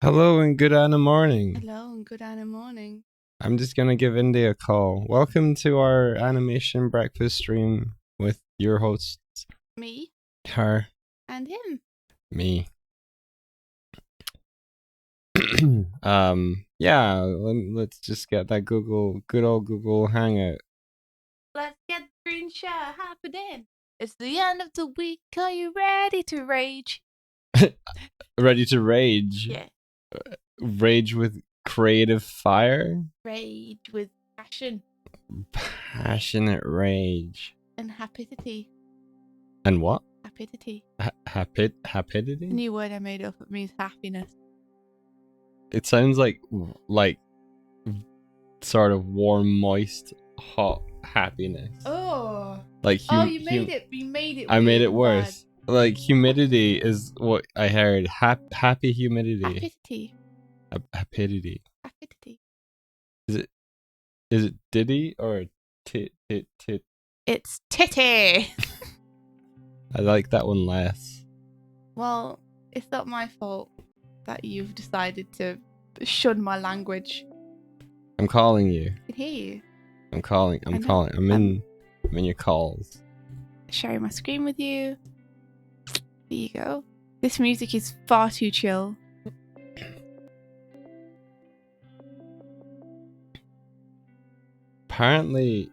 Hello and good Anna morning. Hello and good Anna morning. I'm just gonna give Indy a call. Welcome to our animation breakfast stream with your hosts. Me Her. and him. Me. Yeah, let's just get that good old Google Hangout. Let's get the green share happening. It's the end of the week. Are you ready to rage? Ready to rage? Yeah. Rage with creative fire? Rage with passion. Passionate rage. And happidity. And what? Happidity. Happidity? A new word I made up. It means happiness. It sounds like sort of warm, moist, hot happiness. Oh. Like You made it. You made it. I made it bad. worse. Like humidity is what I heard. Happy humidity. Happidity. Happidity. Happidity. Is it diddy or tit? It's titty. I like that one less. Well, it's not my fault that you've decided to shun my language. I'm calling you. I can hear you. I'm calling. I'm in your calls. Sharing my screen with you. There you go. This music is far too chill. Apparently,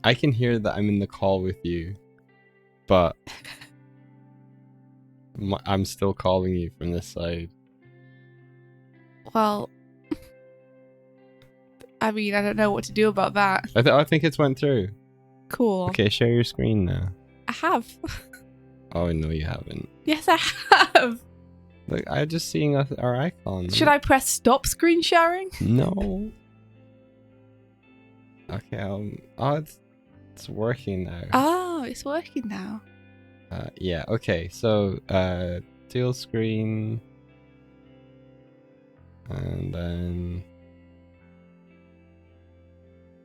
I can hear that I'm in the call with you, but I'm still calling you from this side. Well, I mean, I don't know what to do about that. I think it's went through. Cool. Okay, share your screen now. I have. Oh, no, you haven't. Yes, I have. Look, I'm just seeing our icon. Should I press stop screen sharing? No. Okay, oh, it's working now. Oh, it's working now. Yeah, okay, so, dual screen. And then...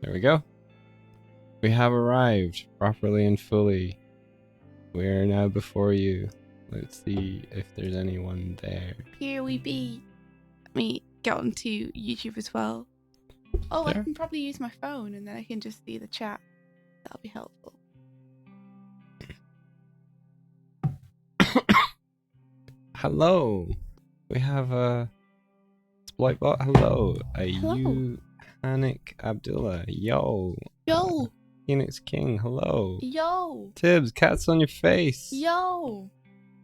There we go. We have arrived, properly and fully. We are now before you. Let's see if there's anyone there. Here we be. Let me get onto YouTube as well. Oh, There? I can probably use my phone and then I can just see the chat. That'll be helpful. Hello. We have a Exploitbot. Hello. Hello. Hanik Abdullah. Yo. Yo. Phoenix King. Hello. Yo. Tibbs. Cats on your face. Yo.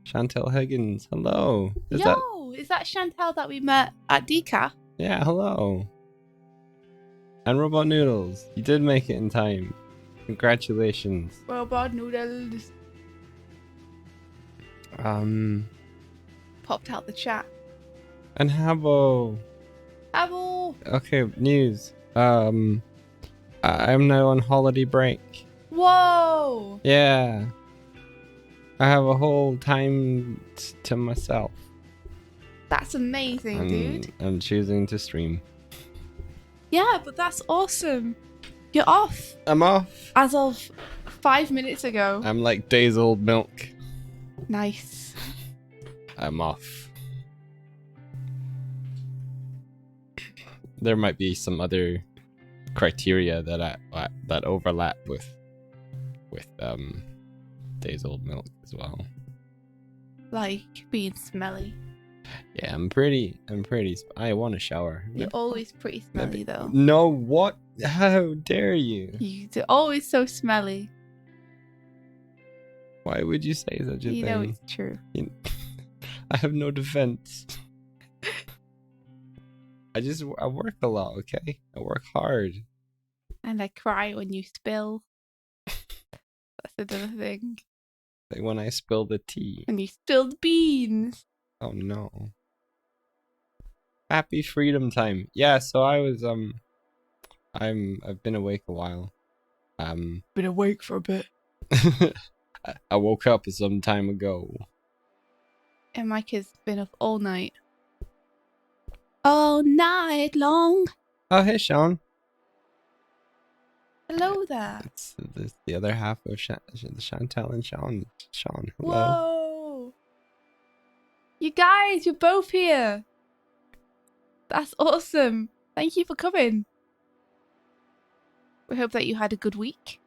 Chantel Higgins. Hello. Is that Chantel that we met at Decaf? Yeah. Hello. And Robot Noodles. You did make it in time. Congratulations. Robot Noodles. Popped out the chat. And Habbo. Habbo. Okay, news. I'm now on holiday break. Whoa. Yeah. I have a whole time to myself. That's amazing, dude. I'm choosing to stream. Yeah, but that's awesome. You're off. I'm off. As of 5 minutes ago. I'm like days old milk. Nice. I'm off. There might be some other criteria that overlap with days old milk as well. Like being smelly. Yeah, I'm pretty. I want a shower. You're always pretty smelly, though. No, what? How dare you? You're always so smelly. Why would you say such a thing? You know it's true. I have no defense. I work a lot, okay? I work hard. And I cry when you spill. That's another thing. Like when I spill the tea. And you spilled beans. Oh no. Happy freedom time. Yeah, so I was I've been awake a while. Been awake for a bit. I woke up some time ago. And Mike has been up all night. All night long. Oh, hey, Sean. Hello there. It's the other half of Chantel and Sean. Sean, hello. Whoa. You guys, you're both here. That's awesome. Thank you for coming. We hope that you had a good week.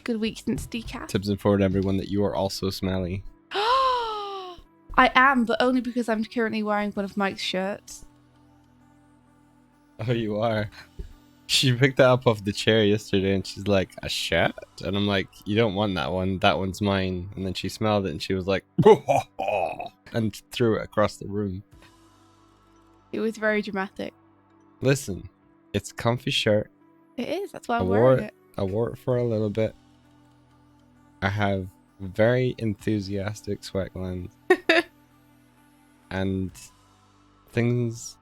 Good week since decaf. Tips inform everyone that you are also smelly. I am, but only because I'm currently wearing one of Mike's shirts. Oh, you are. She picked that up off the chair yesterday and she's like, a shirt? And I'm like, you don't want that one. That one's mine. And then she smelled it and she was like, and threw it across the room. It was very dramatic. Listen, it's a comfy shirt. It is. That's why I'm wearing it. I wore it for a little bit. I have very enthusiastic sweat glands. And things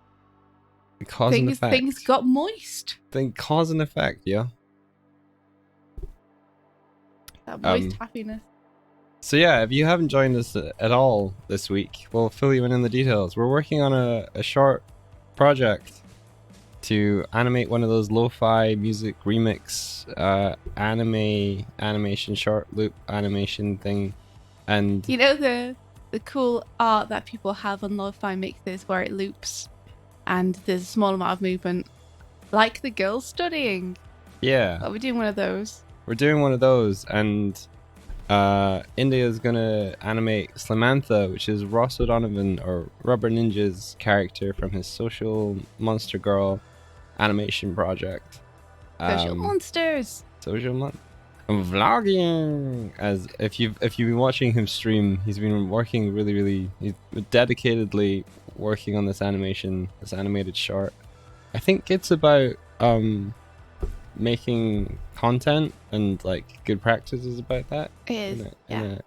cause an effect. Things got moist. Cause and effect, yeah. That moist happiness. So yeah, if you haven't joined us at all this week, we'll fill you in the details. We're working on a short project to animate one of those lo-fi music remix animation short loop animation thing. And you know the cool art that people have on lo-fi mixes where it loops and there's a small amount of movement, like the girls studying. Yeah. We're doing one of those. We're doing one of those, and India's gonna animate Slimemantha, which is Ross O'Donovan or Rubber Ninja's character from his Social Monster Girl animation project. Social monsters. I'm vlogging. As if you've been watching him stream, he's been working he's dedicatedly working on this animated short. I think it's about making content and like good practices about that. It is, in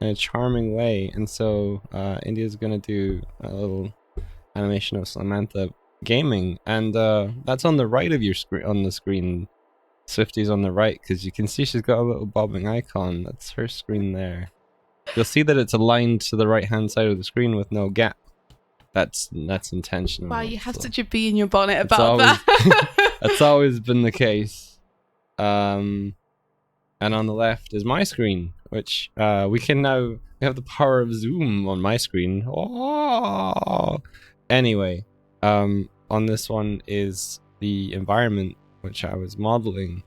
a charming way. And so India's gonna do a little animation of Slimemantha gaming, and that's on the right of your screen. On the screen, Swifty's on the right, because you can see she's got a little bobbing icon. That's her screen there. You'll see that it's aligned to the right hand side of the screen with no gap. That's intentional. Wow, you have such a bee in your bonnet about that. That's always been the case. And on the left is my screen, which we have the power of zoom on my screen. Oh! Anyway, on this one is the environment which I was modeling.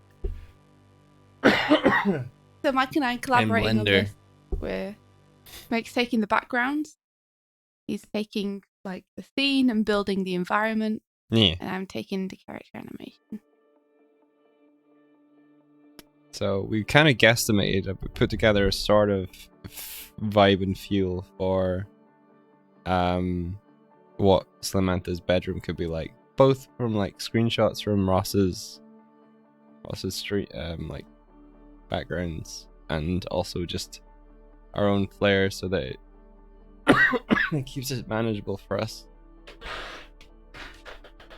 So Mike and I collaborating on this. Where Mike's taking the background, he's taking like the scene and building the environment. Yeah. And I'm taking the character animation. So we kind of guesstimated, put together a sort of vibe and feel for what Slimemantha's bedroom could be like, both from like screenshots from Ross's street like backgrounds, and also just our own flair, so that it keeps it manageable for us.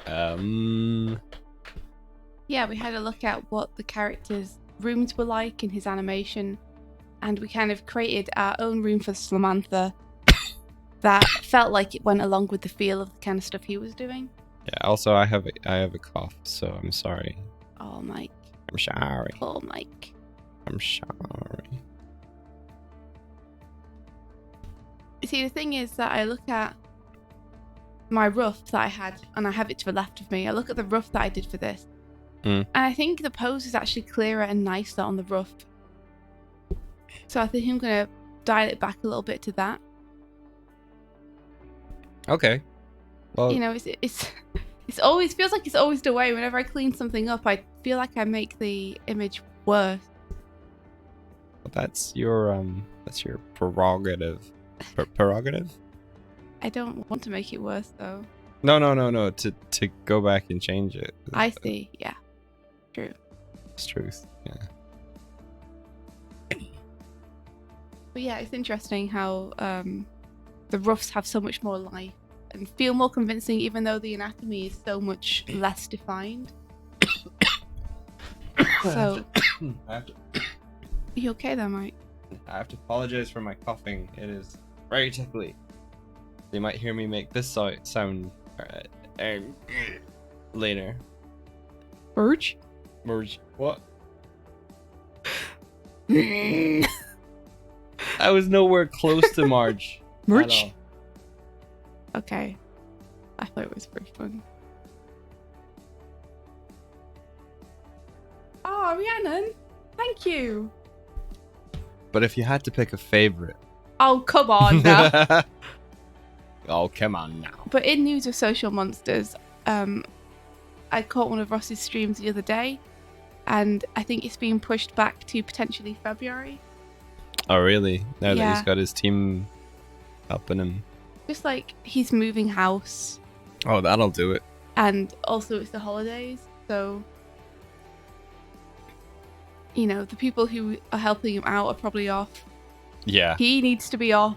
Yeah, we had a look at what the character's rooms were like in his animation, and we kind of created our own room for Slimemantha that felt like it went along with the feel of the kind of stuff he was doing. Yeah, also I have a cough, so I'm sorry. Oh, Mike. I'm sorry. Oh, Mike. I'm sorry. See, the thing is that I look at my rough that I had, and I have it to the left of me. I look at the rough that I did for this, and I think the pose is actually clearer and nicer on the rough. So I think I'm going to dial it back a little bit to that. Okay. Well, you know, it's always feels like it's always the way. Whenever I clean something up, I feel like I make the image worse. That's your prerogative. Prerogative? I don't want to make it worse, though. No. To go back and change it. I see. Yeah. True. It's truth. Yeah. But yeah, it's interesting how the roughs have so much more life and feel more convincing, even though the anatomy is so much less defined. So, are you okay there, Mike? I have to apologize for my coughing. It is very tickly. They might hear me make this sound later. Merge? Merge. What? I was nowhere close to Marge. Marge. Okay. I thought it was pretty fun. Oh, Rhiannon, thank you. But if you had to pick a favorite. Oh, come on now. Oh, come on now. But in news of social monsters, I caught one of Ross's streams the other day, and I think it's being pushed back to potentially February. Oh, really? Now that he's got his team helping him. Just like he's moving house. Oh, that'll do it. And also it's the holidays, so you know, the people who are helping him out are probably off. Yeah. He needs to be off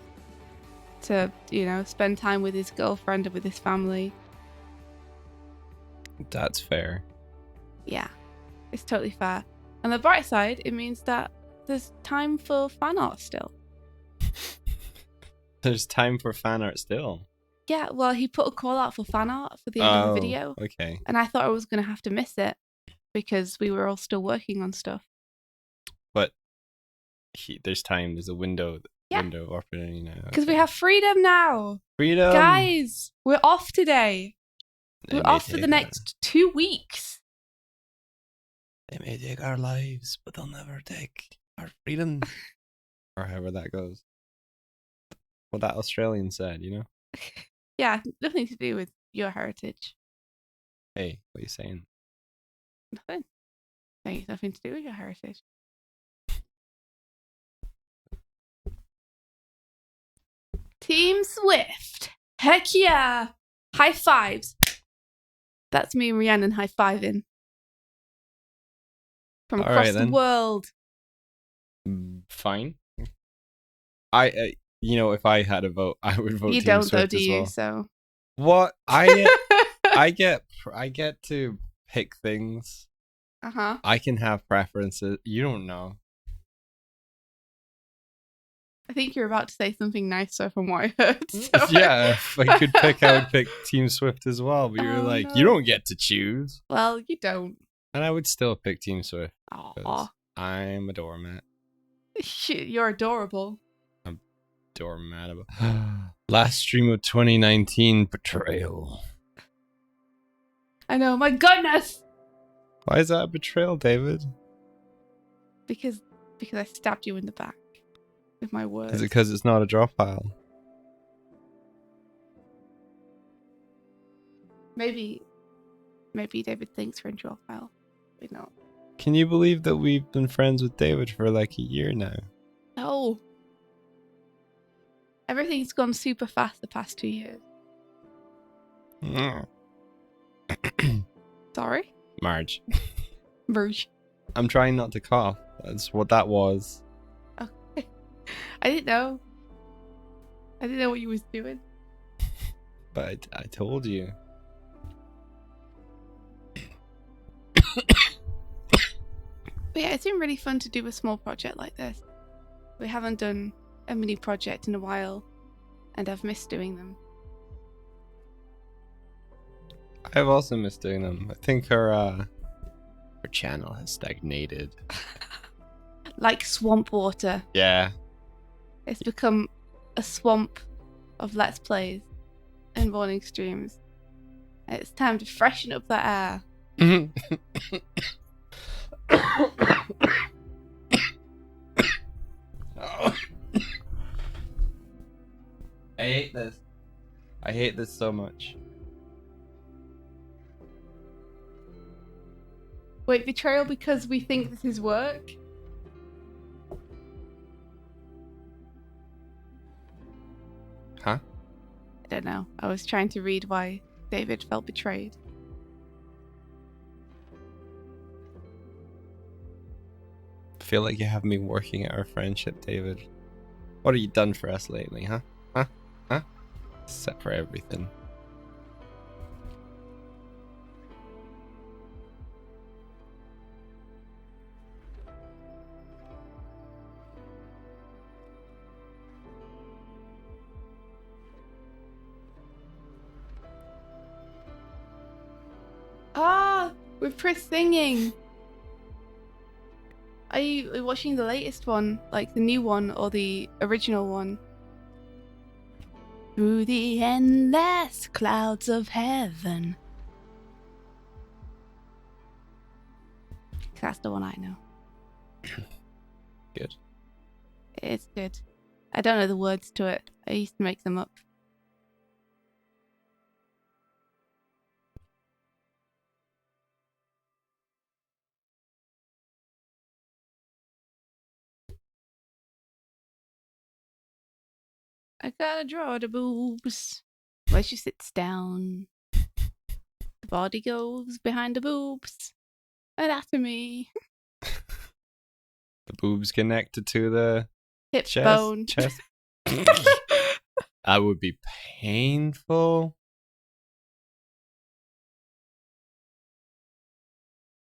to, you know, spend time with his girlfriend and with his family. That's fair. Yeah, it's totally fair. On the bright side, it means that there's time for fan art still. There's time for fan art still? Yeah, well, he put a call out for fan art for the end of the video. Okay. And I thought I was going to have to miss it because we were all still working on stuff. But there's time. There's a window opportunity now. Because we have freedom now. Freedom. Guys, we're off today. We're off for the next 2 weeks. They may take our lives, but they'll never take our freedom. Or however that goes. What that Australian said, you know? Yeah, nothing to do with your heritage. Hey, what are you saying? Nothing. Saying it's nothing to do with your heritage. Team Swift. Heck yeah. High fives. That's me and Rhiannon high-fiving. From across the world. Fine. You know, if I had a vote, I would vote Team Swift. You don't though, do you? So what? I get to pick things. I can have preferences. You don't know. I think you're about to say something nicer from what I heard. So. Yeah, if I could pick, I would pick Team Swift as well. But you're like, no. You don't get to choose. Well, you don't. And I would still pick Team Swift. Aw. I'm a doormat. You're adorable. I'm doormatable. Last stream of 2019, betrayal. I know, my goodness! Why is that a betrayal, David? Because I stabbed you in the back. With my words. Is it because it's not a draw pile? Maybe David thinks we're in draw pile. Maybe not. Can you believe that we've been friends with David for like a year now? No. Everything's gone super fast the past 2 years. Sorry? Marge. I'm trying not to cough. That's what that was. I didn't know. I didn't know what you was doing. But I told you. But yeah, it's been really fun to do a small project like this. We haven't done a mini project in a while, and I've missed doing them. I've also missed doing them. I think her channel has stagnated. Like swamp water. Yeah. It's become a swamp of Let's Plays and morning streams. It's time to freshen up that air. I hate this. I hate this so much. Wait, betrayal because we think this is work? Huh? I don't know. I was trying to read why David felt betrayed. I feel like you have me working at our friendship, David. What have you done for us lately, huh? Huh? Except for everything. Ah, with Pris singing. Are you watching the latest one, like the new one or the original one? Through the endless clouds of heaven. That's the one I know. Good. It's good. I don't know the words to it. I used to make them up. I gotta draw the boobs. Where she sits down. The body goes behind the boobs. Anatomy. The boobs connected to the Hip chest. bone. That would be painful.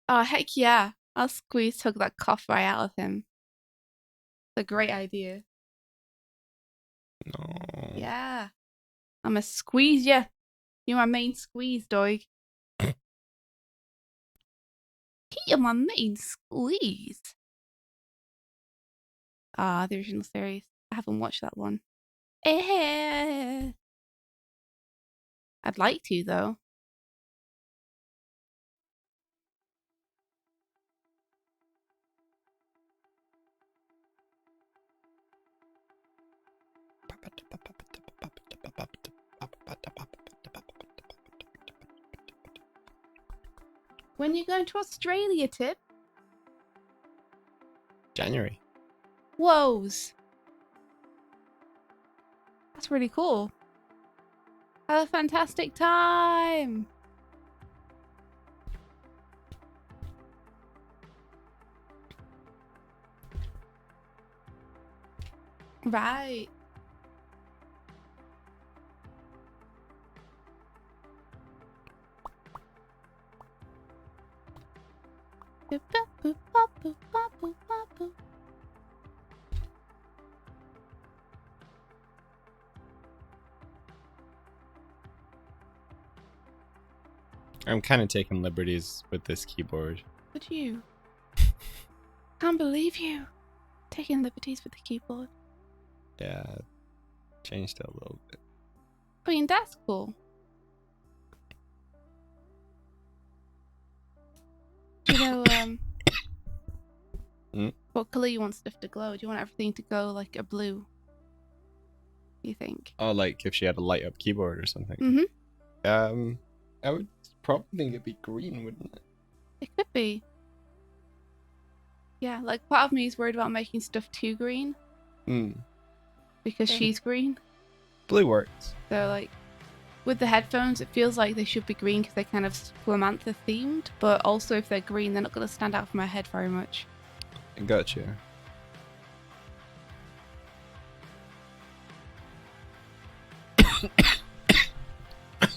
Oh, heck yeah. I'll tug that cough right out of him. It's a great idea. No. Yeah. I'm a squeeze ya. You're my main squeeze, Doig. You're my main squeeze. Ah, the original series. I haven't watched that one. I'd like to, though. When you going to Australia, Tip? January. Whoas. That's really cool. Have a fantastic time. Right. I'm kind of taking liberties with this keyboard. Would you? Can't believe you. Taking liberties with the keyboard. Yeah, changed it a little bit. I mean, that's cool. Do you know what colour you want stuff to glow? Do you want everything to go like a blue? Do you think? Oh, like if she had a light up keyboard or something. Mm-hmm. I would probably think it'd be green, wouldn't it? It could be. Yeah, like part of me is worried about making stuff too green. Because she's green. Blue works. So like, with the headphones, it feels like they should be green because they're kind of Slimemantha themed. But also, if they're green, they're not going to stand out from my head very much. Gotcha.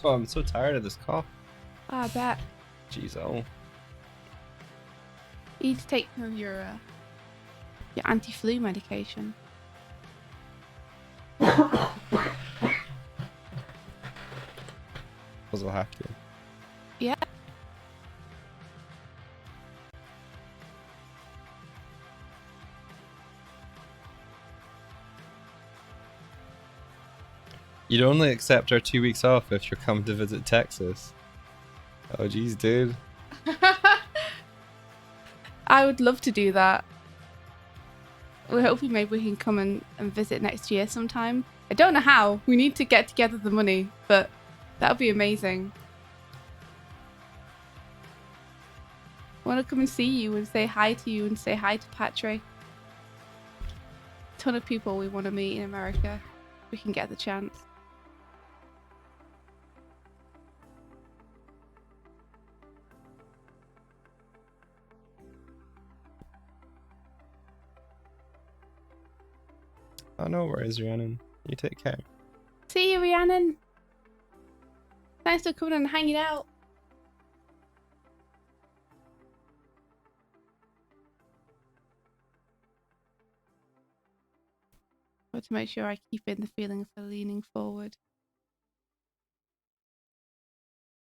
Oh, I'm so tired of this cough. Oh, I bet. Jeez, oh. You need to take some of your anti-flu medication. I'll have to. Yeah. You'd only accept our 2 weeks off if you're coming to visit Texas. Oh, geez, dude. I would love to do that. We're hoping maybe we can come and visit next year sometime. I don't know how. We need to get together the money, but that would be amazing. I want to come and see you and say hi to you and say hi to Patrick. A ton of people we want to meet in America. If we can get the chance. Oh, no worries, Rhiannon. You take care. See you, Rhiannon. Thanks for coming and hanging out. But to make sure I keep in the feeling of leaning forward.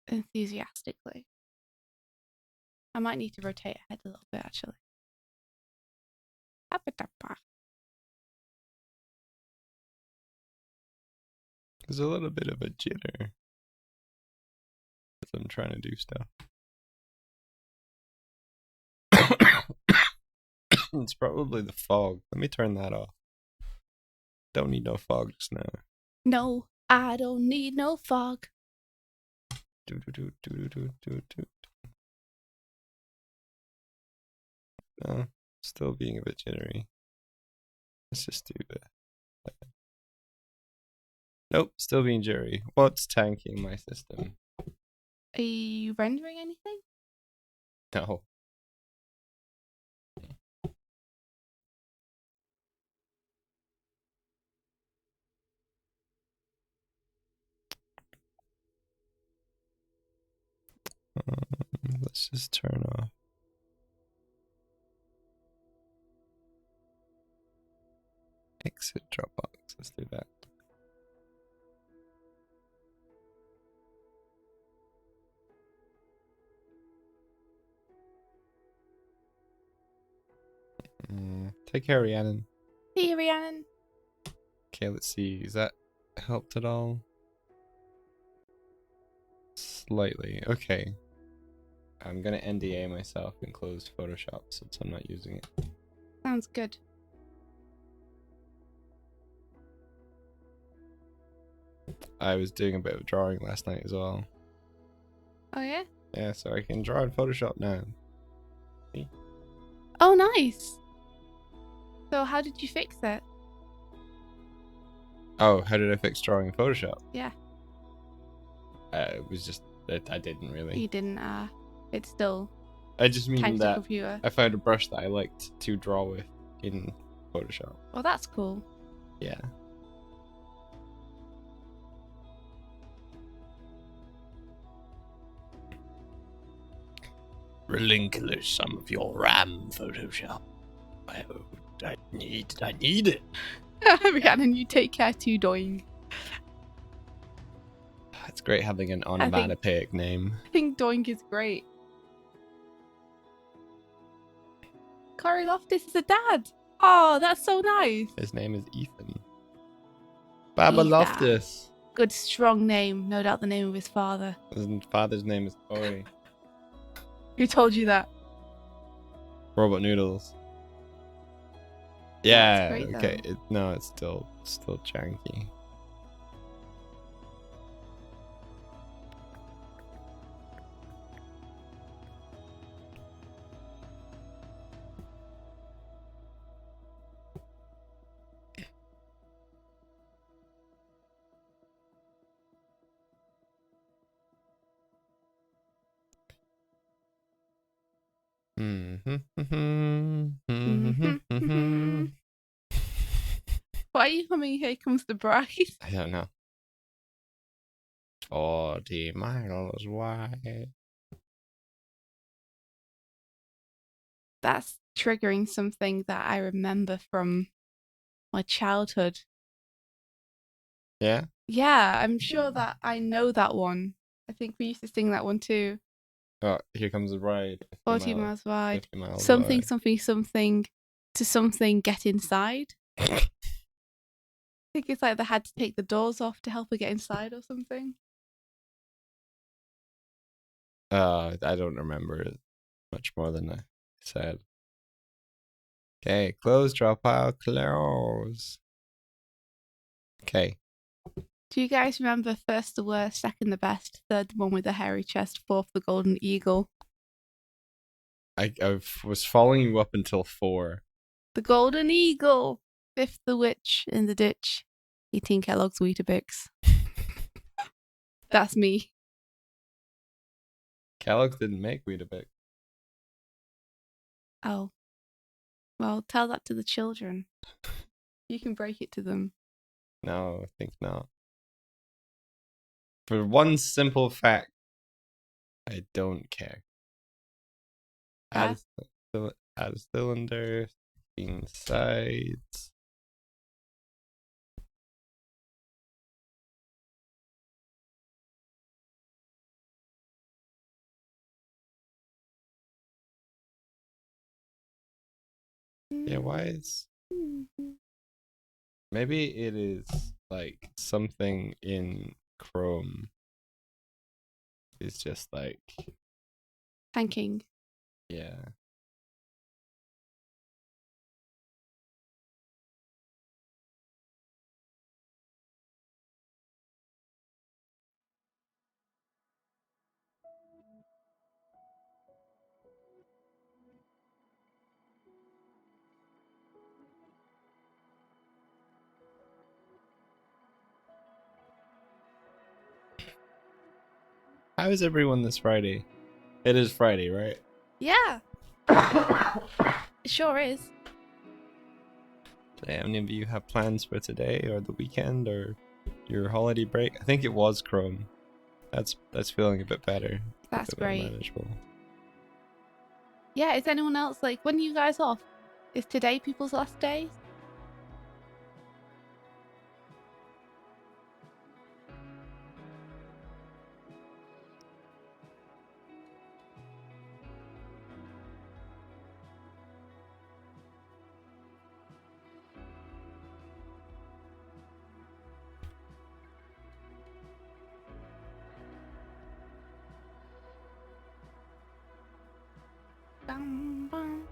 Enthusiastically. I might need to rotate ahead a little bit, actually. There's a little bit of a jitter as I'm trying to do stuff. It's probably the fog. Let me turn that off. Don't need no fog just now. No, I don't need no fog. No, still being a bit jittery. Let's just do that. Nope, still being jittery. What's tanking my system? Are you rendering anything? No. Let's just turn off. Exit Dropbox. Let's do that. Take care, Rhiannon. See you, Rhiannon. Okay, let's see. Is that helped at all? Slightly. Okay. I'm gonna NDA myself and close Photoshop since I'm not using it. Sounds good. I was doing a bit of drawing last night as well. Oh, yeah? Yeah, so I can draw in Photoshop now. See? Oh, nice. So how did you fix it? Oh, how did I fix drawing in Photoshop? Yeah. It was just that I didn't really. You didn't, it's still I just mean tanked the that computer. I found a brush that I liked to draw with in Photoshop. Well, that's cool. Yeah. Relinquish some of your RAM, Photoshop. I need it. Rhiannon, you take care too, Doig. It's great having an onomatopoeic name. I think Doig is great. Corey Loftus is a dad. Oh, that's so nice. His name is Ethan. Baba Ethan. Loftus. Good, strong name. No doubt the name of his father. His father's name is Corey. Who told you that? Robot Noodles. Yeah, great, okay. No, it's still janky. Why are you humming Here Comes the Bride? I don't know. 40 miles wide. That's triggering something that I remember from my childhood. Yeah? Yeah, I'm sure that I know that one. I think we used to sing that one too. Oh, Here Comes the Bride. 40 miles wide. 50 miles Something, wide. something to something get inside. I think it's like they had to take the doors off to help her get inside or something. I don't remember it much more than I said. Okay, close, drop out, close. Okay. Do you guys remember first the worst, second the best, third the one with the hairy chest, fourth the golden eagle? I was following you up until 4. The golden eagle! Fifth the witch in the ditch, eating Kellogg's Weetabix. That's me. Kellogg's didn't make Weetabix. Oh. Well, tell that to the children. You can break it to them. No, I think not. For one simple fact, I don't care. Add a cylinder, 16 sides. Yeah, why is... Maybe it is like something in Chrome is just like... Thanking. Yeah. How is everyone this Friday? It is Friday, right? Yeah. It sure is. Do any of you have plans for today or the weekend or your holiday break? I think it was Chrome. That's feeling a bit better. That's a bit more great. manageable. Yeah, is anyone else like, when are you guys off? Is today people's last day? Bum, bum.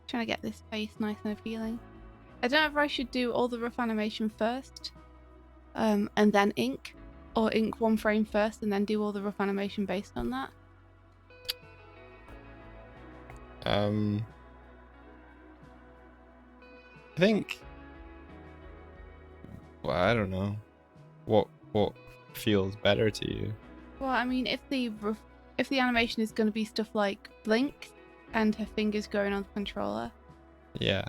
Trying to get this face nice and appealing. I don't know if I should do all the rough animation first, and then ink, or ink one frame first and then do all the rough animation based on that. I think... Well, I don't know. What feels better to you? Well, I mean, if the animation is going to be stuff like blink and her fingers going on the controller, Yeah.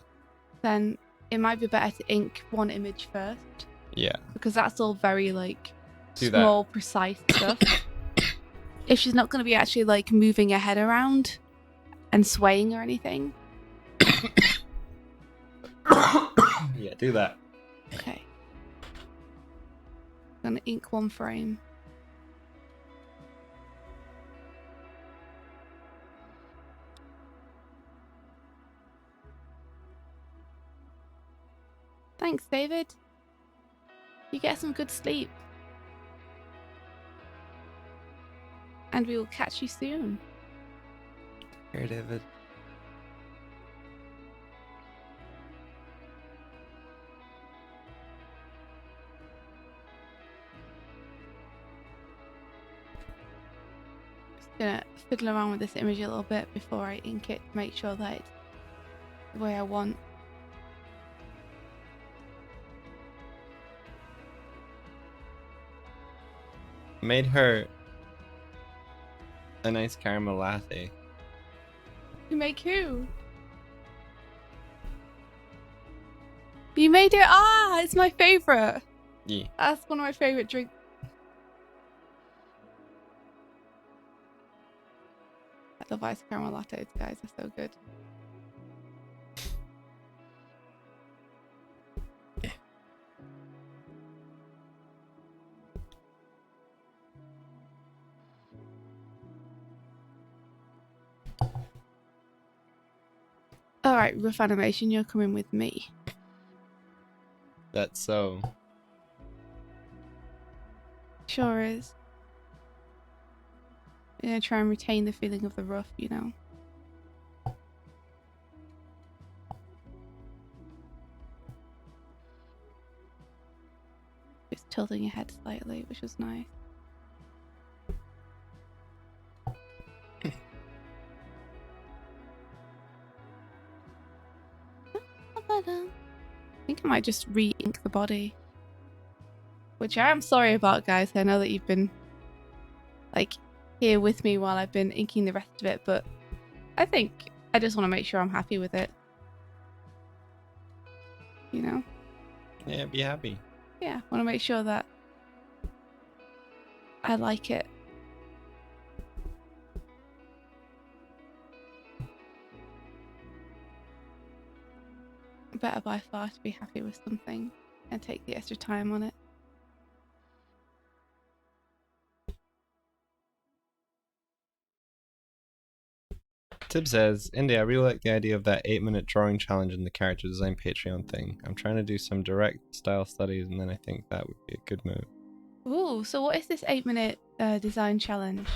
then it might be better to ink one image first. Yeah. Because that's all very like Do small, precise stuff. If she's not going to be actually like moving her head around and swaying or anything. Yeah, do that. Okay. I'm gonna ink one frame. Thanks, David. You get some good sleep. And we will catch you soon. Here, David. Just gonna fiddle around with this image a little bit before I ink it to make sure that it's the way I want. Made her a nice caramel latte. You make who? You made it. Ah, it's my favorite. Yeah. That's one of my favorite drinks. I love ice caramel lattes, guys. They're so good. Alright, rough animation, you're coming with me. That's so. Sure is. I'm gonna try and retain the feeling of the rough, you know. Just tilting your head slightly, which was nice. I think I might just re-ink the body. Which I am sorry about, guys. I know that you've been like here with me while I've been inking the rest of it, but I think I just want to make sure I'm happy with it. You know? Yeah, be happy. Yeah, I want to make sure that I like it. Better by far to be happy with something and take the extra time on it. Tib says, Indy, I really like the idea of that 8-minute drawing challenge in the character design Patreon thing. I'm trying to do some direct style studies, and then I think that would be a good move. Ooh, so what is this 8-minute design challenge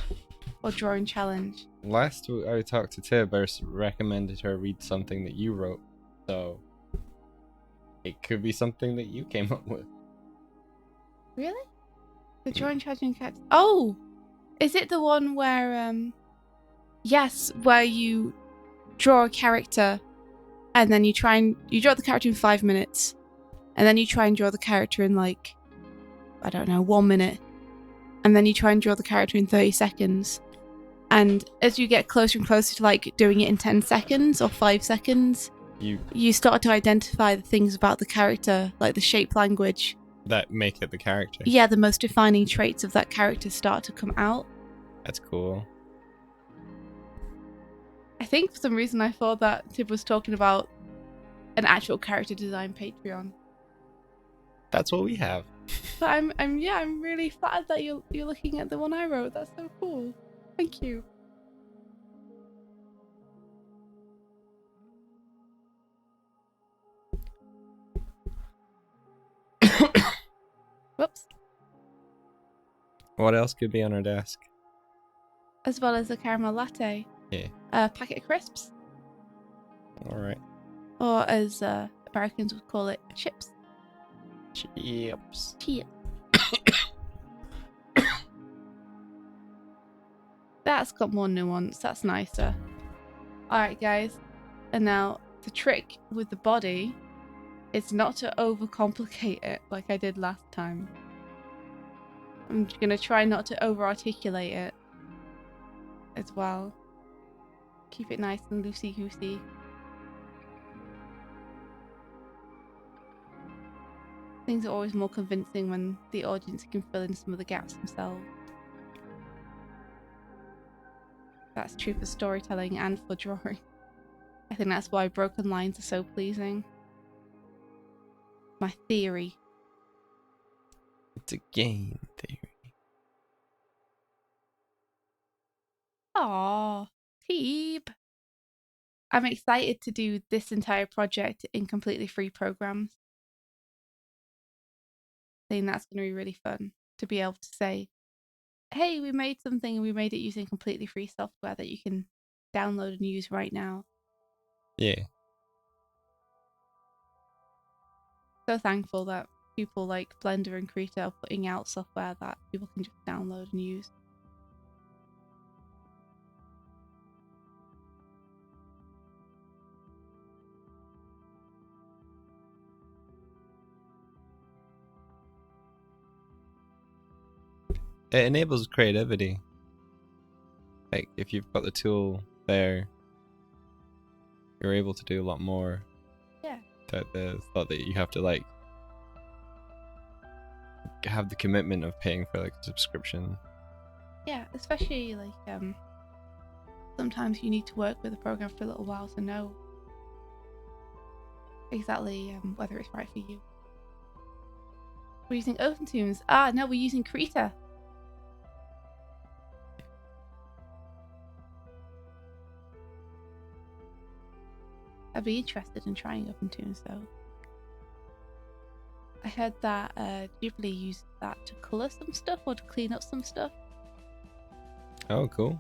or drawing challenge? Last I talked to Tib, I recommended her read something that you wrote, so it could be something that you came up with. Really? The drawing challenge in cats? Oh, is it the one where yes, where you draw a character and then you draw the character in 5 minutes, and then you try and draw the character in like, I don't know, 1 minute, and then you try and draw the character in 30 seconds. And as you get closer and closer to like doing it in 10 seconds or 5 seconds, you start to identify the things about the character, like the shape language. That make it the character. Yeah, the most defining traits of that character start to come out. That's cool. I think for some reason I thought that Tib was talking about an actual character design Patreon. That's what we have. But I'm really flattered that you're looking at the one I wrote. That's so cool. Thank you. Whoops. What else could be on our desk? As well as a caramel latte. Yeah. A packet of crisps. Alright. Or as Americans would call it, chips. Chips. Chips. That's got more nuance. That's nicer. Alright, guys. And now, the trick with the body is not to overcomplicate it like I did last time. I'm going to try not to over-articulate it as well. Keep it nice and loosey-goosey. Things are always more convincing when the audience can fill in some of the gaps themselves. That's true for storytelling and for drawing. I think that's why broken lines are so pleasing. My theory. It's a game theory. Aww, Teeb. I'm excited to do this entire project in completely free programs. I think that's going to be really fun to be able to say, hey, we made something and we made it using completely free software that you can download and use right now. Yeah. So thankful that people like Blender and Krita are putting out software that people can just download and use. It enables creativity. Like, if you've got the tool there, you're able to do a lot more. Yeah. That the thought that you have to like have the commitment of paying for like a subscription. Yeah, especially like sometimes you need to work with a program for a little while to know exactly whether it's right for you. We're using OpenTunes. Ah, no, we're using Krita. I'd be interested in trying OpenTunes though. I heard that Ghibli used that to colour some stuff or to clean up some stuff. Oh, cool.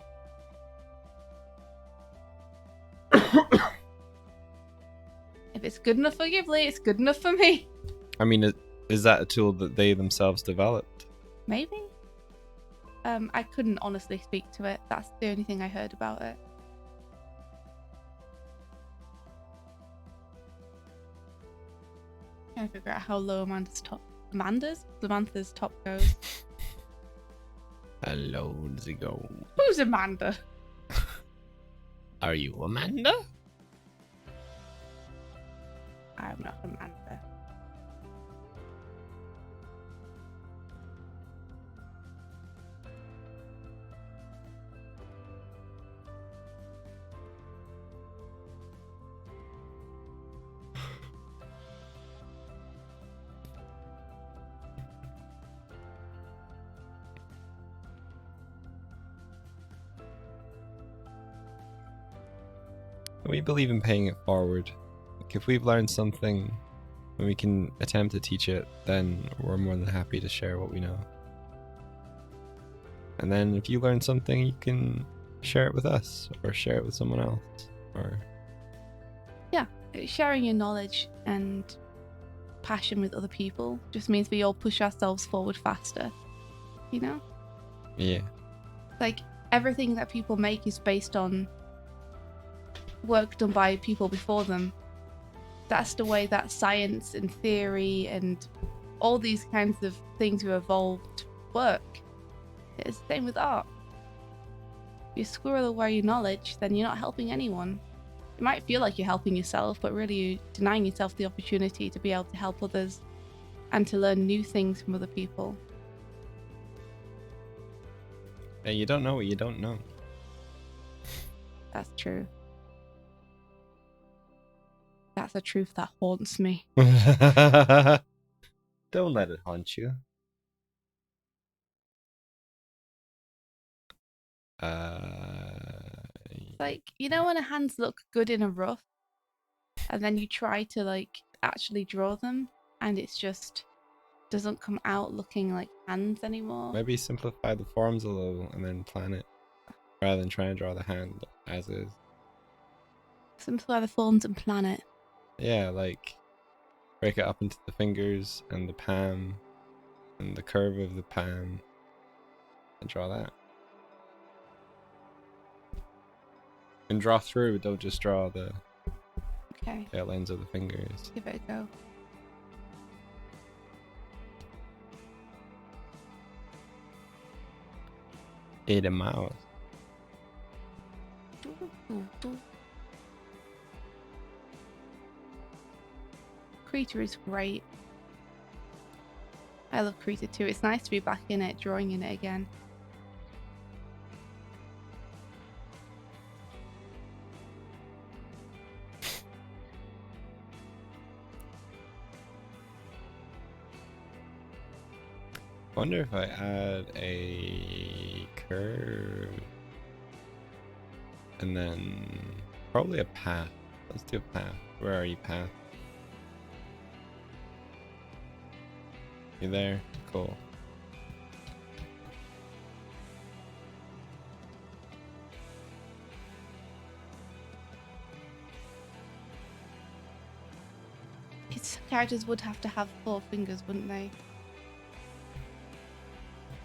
If it's good enough for Ghibli, it's good enough for me. I mean, is that a tool that they themselves developed? Maybe. I couldn't honestly speak to it. That's the only thing I heard about it. Trying to figure out how low Samantha's top goes. Hello, does it go? Who's Amanda? Are you Amanda? I'm not Amanda. We believe in paying it forward. Like if we've learned something and we can attempt to teach it, then we're more than happy to share what we know. And then if you learn something, you can share it with us or share it with someone else. Or yeah, sharing your knowledge and passion with other people just means we all push ourselves forward faster, you know? Yeah. Like everything that people make is based on work done by people before them. That's the way that science and theory and all these kinds of things we evolved work. It's the same with art. If you squirrel away your knowledge, then you're not helping anyone. It might feel like you're helping yourself, but really you're denying yourself the opportunity to be able to help others and to learn new things from other people. Yeah, you don't know what you don't know. That's true. That's a truth that haunts me. Don't let it haunt you. Like, you know when a hands look good in a rough and then you try to like actually draw them and it's just doesn't come out looking like hands anymore? Maybe simplify the forms a little and then plan it rather than trying to draw the hand as is. Simplify the forms and plan it. Yeah, like break it up into the fingers and the palm and the curve of the palm and draw that. And draw through, don't just draw the tail ends of the fingers. Give it a go. Ate a mouse. Krita is great. I love Krita too. It's nice to be back in it, drawing in it again. Wonder if I add a curve and then probably a path. Let's do a path. Where are you, path? You there? Cool. His characters would have to have 4 fingers, wouldn't they?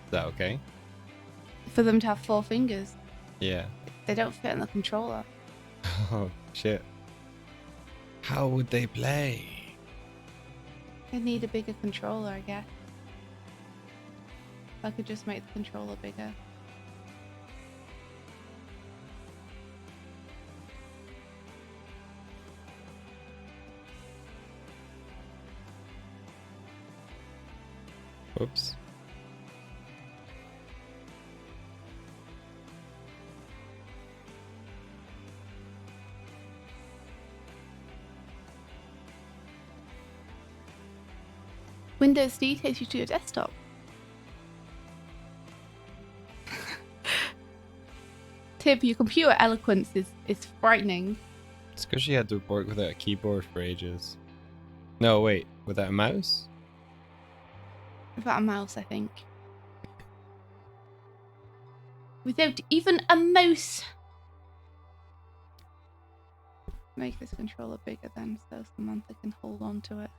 Is that okay? For them to have 4 fingers. Yeah. They don't fit in the controller. Oh, shit. How would they play? They need a bigger controller, I guess. I could just make the controller bigger. Oops. Windows D takes you to your desktop. Tip, your computer eloquence is frightening. It's because she had to work without a keyboard for ages. No, wait. Without a mouse? Without a mouse, I think. Without even a mouse. Make this controller bigger then so Slimemantha can hold on to it.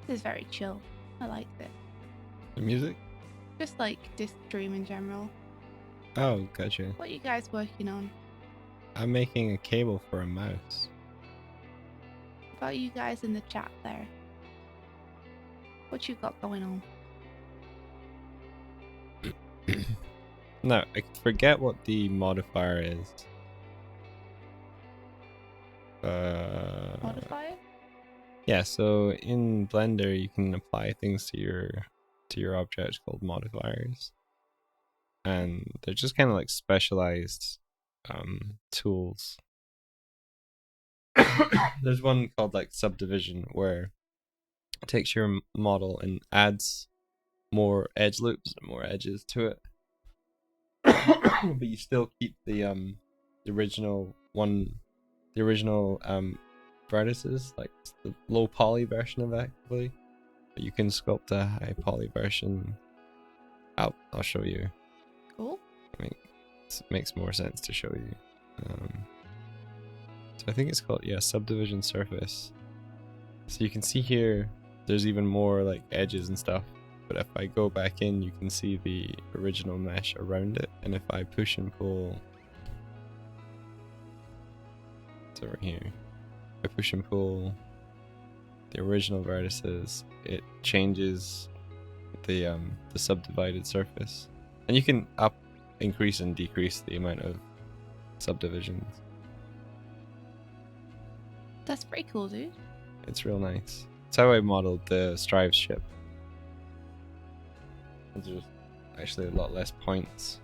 This is very chill. I like it. The music? Just like this stream in general. Oh, gotcha. What are you guys working on? I'm making a cable for a mouse. What about you guys in the chat there? What you got going on? No, I forget what the modifier is. Modifier? Yeah, so in Blender you can apply things to your object called modifiers. And they're just kind of like specialized tools. There's one called like subdivision where it takes your model and adds more edge loops and more edges to it. But you still keep the original vertices, like the low poly version of it, actually. But you can sculpt a high poly version. I'll show you. Cool. I mean, it makes more sense to show you. So I think it's called subdivision surface. So you can see here, there's even more like edges and stuff. But if I go back in, you can see the original mesh around it. And if I push and pull, it's over here. If I push and pull the original vertices, it changes the subdivided surface. And you can increase and decrease the amount of subdivisions. That's pretty cool, dude. It's real nice. It's how I modeled the Strive ship. There's actually a lot less points.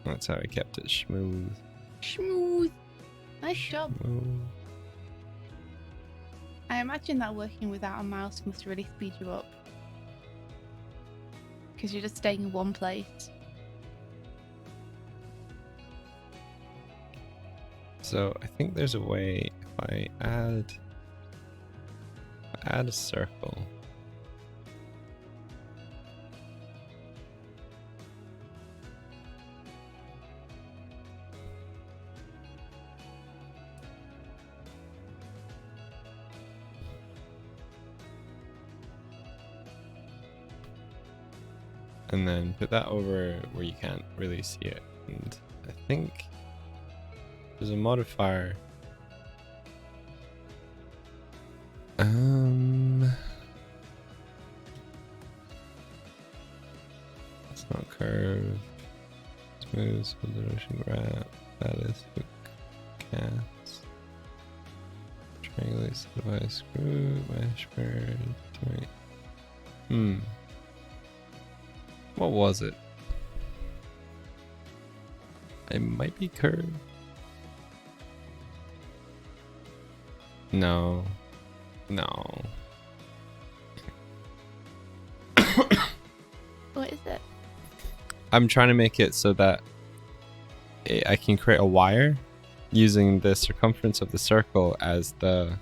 That's how I kept it smooth. Smooth. Nice job. Smooth. I imagine that working without a mouse must really speed you up. Because you're just staying in one place. So I think there's a way if I add a circle. And then put that over where you can't really see it. And I think there's a modifier. It's not curve. Smooth, resolution, wrap, lattice, hook, cast. Triangulate, solidify, screw, mesh, merge, What was it? It might be curved. No. What is it? I'm trying to make it so that I can create a wire using the circumference of the circle as the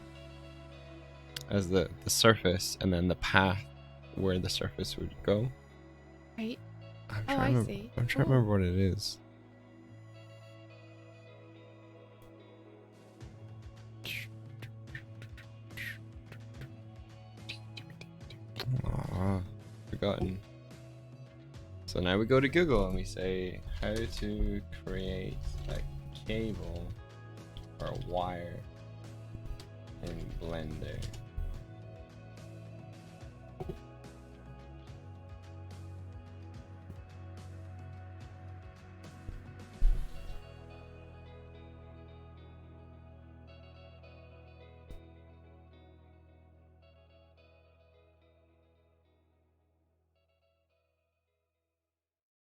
surface, and then the path where the surface would go. Right. I'm trying to remember what it is. Forgotten. So now we go to Google and we say how to create a cable or a wire in Blender.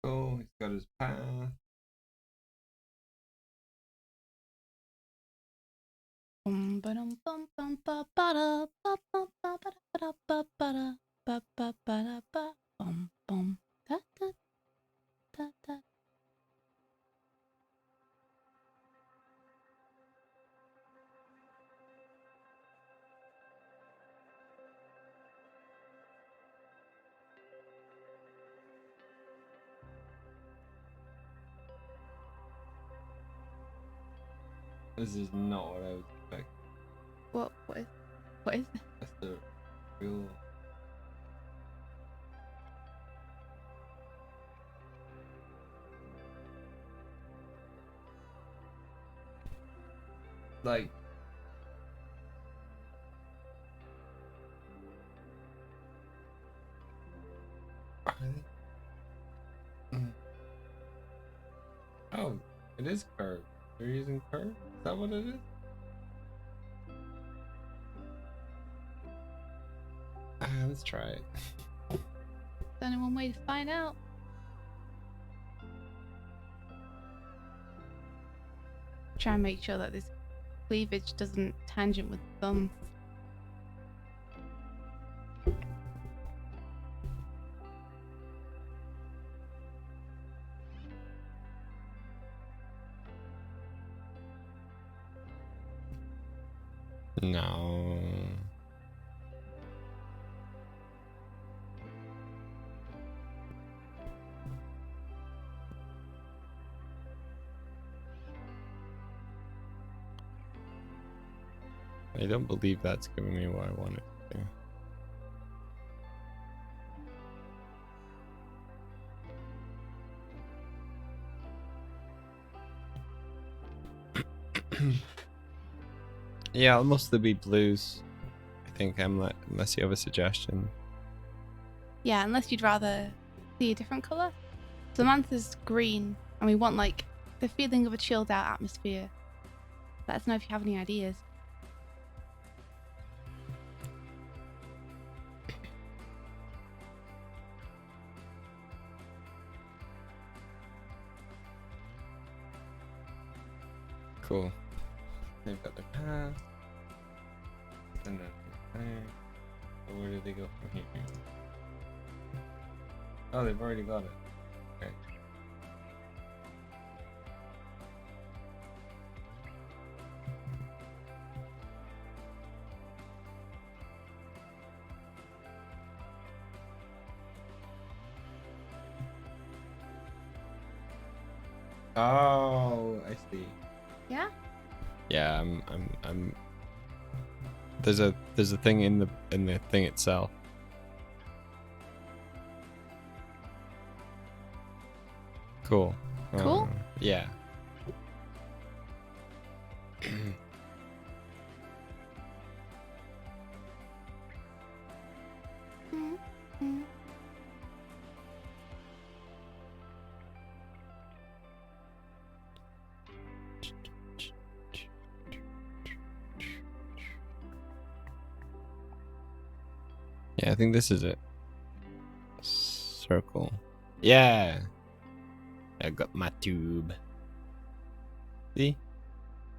Oh, he's got his path. This is not what I would expect. What is it? That's the real. Like. It is curved. You're using curve? Is that what it is? Let's try it. There's only one way to find out. Try and make sure that this cleavage doesn't tangent with the thumb. No. I don't believe that's giving me what I wanted to do. Yeah, it'll mostly be blues. I think, unless you have a suggestion. Yeah, unless you'd rather see a different colour. Slimemantha's green, and we want like the feeling of a chilled out atmosphere. Let us know if you have any ideas. Cool. They've got the path. And then so where do they go from here? Oh, they've already got it. Okay. Oh, I see. Yeah? Yeah, I'm there's a thing in the thing itself. Cool. Cool? Yeah. Yeah, I think this is it. Circle. Yeah. I got my tube. See?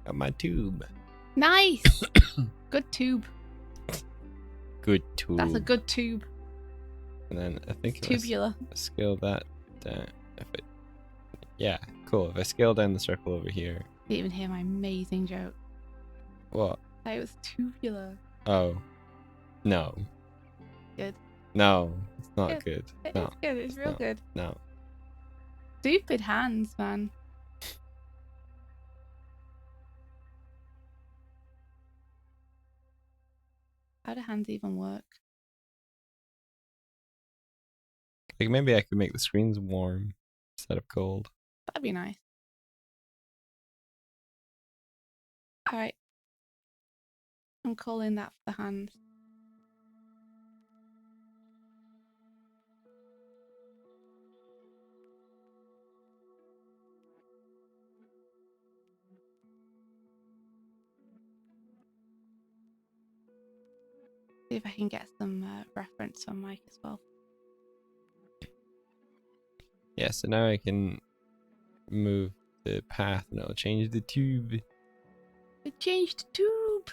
Got my tube. Nice! Good tube. Good tube. That's a good tube. And then I think it's tubular. I scale that down. Yeah, cool. If I scale down the circle over here. You didn't even hear my amazing joke. What? It was tubular. Oh. No. Good. No, it's not good. It No, is good. It's real good. No. Stupid hands, man. How do hands even work? Like maybe I could make the screens warm instead of cold. That'd be nice. Alright. I'm calling that for the hands. See if I can get some reference on mic as well. Yeah, so now I can move the path and it'll change the tube. It changed the tube!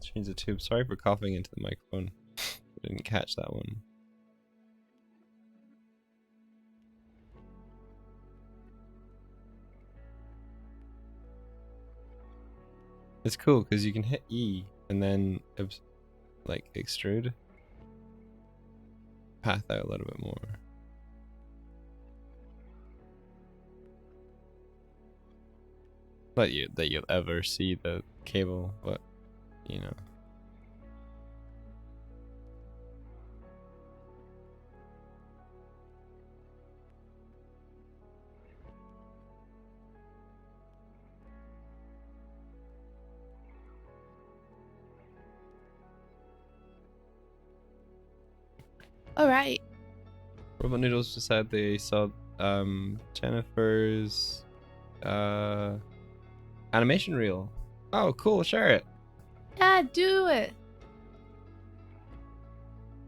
Change the tube. Sorry for coughing into the microphone. I didn't catch that one. It's cool because you can hit E and then like extrude path out a little bit more. Not that you'll ever see the cable, but you know. Alright. Robot Noodles just said they saw Jennifer's animation reel. Oh, cool. Share it. Yeah, do it.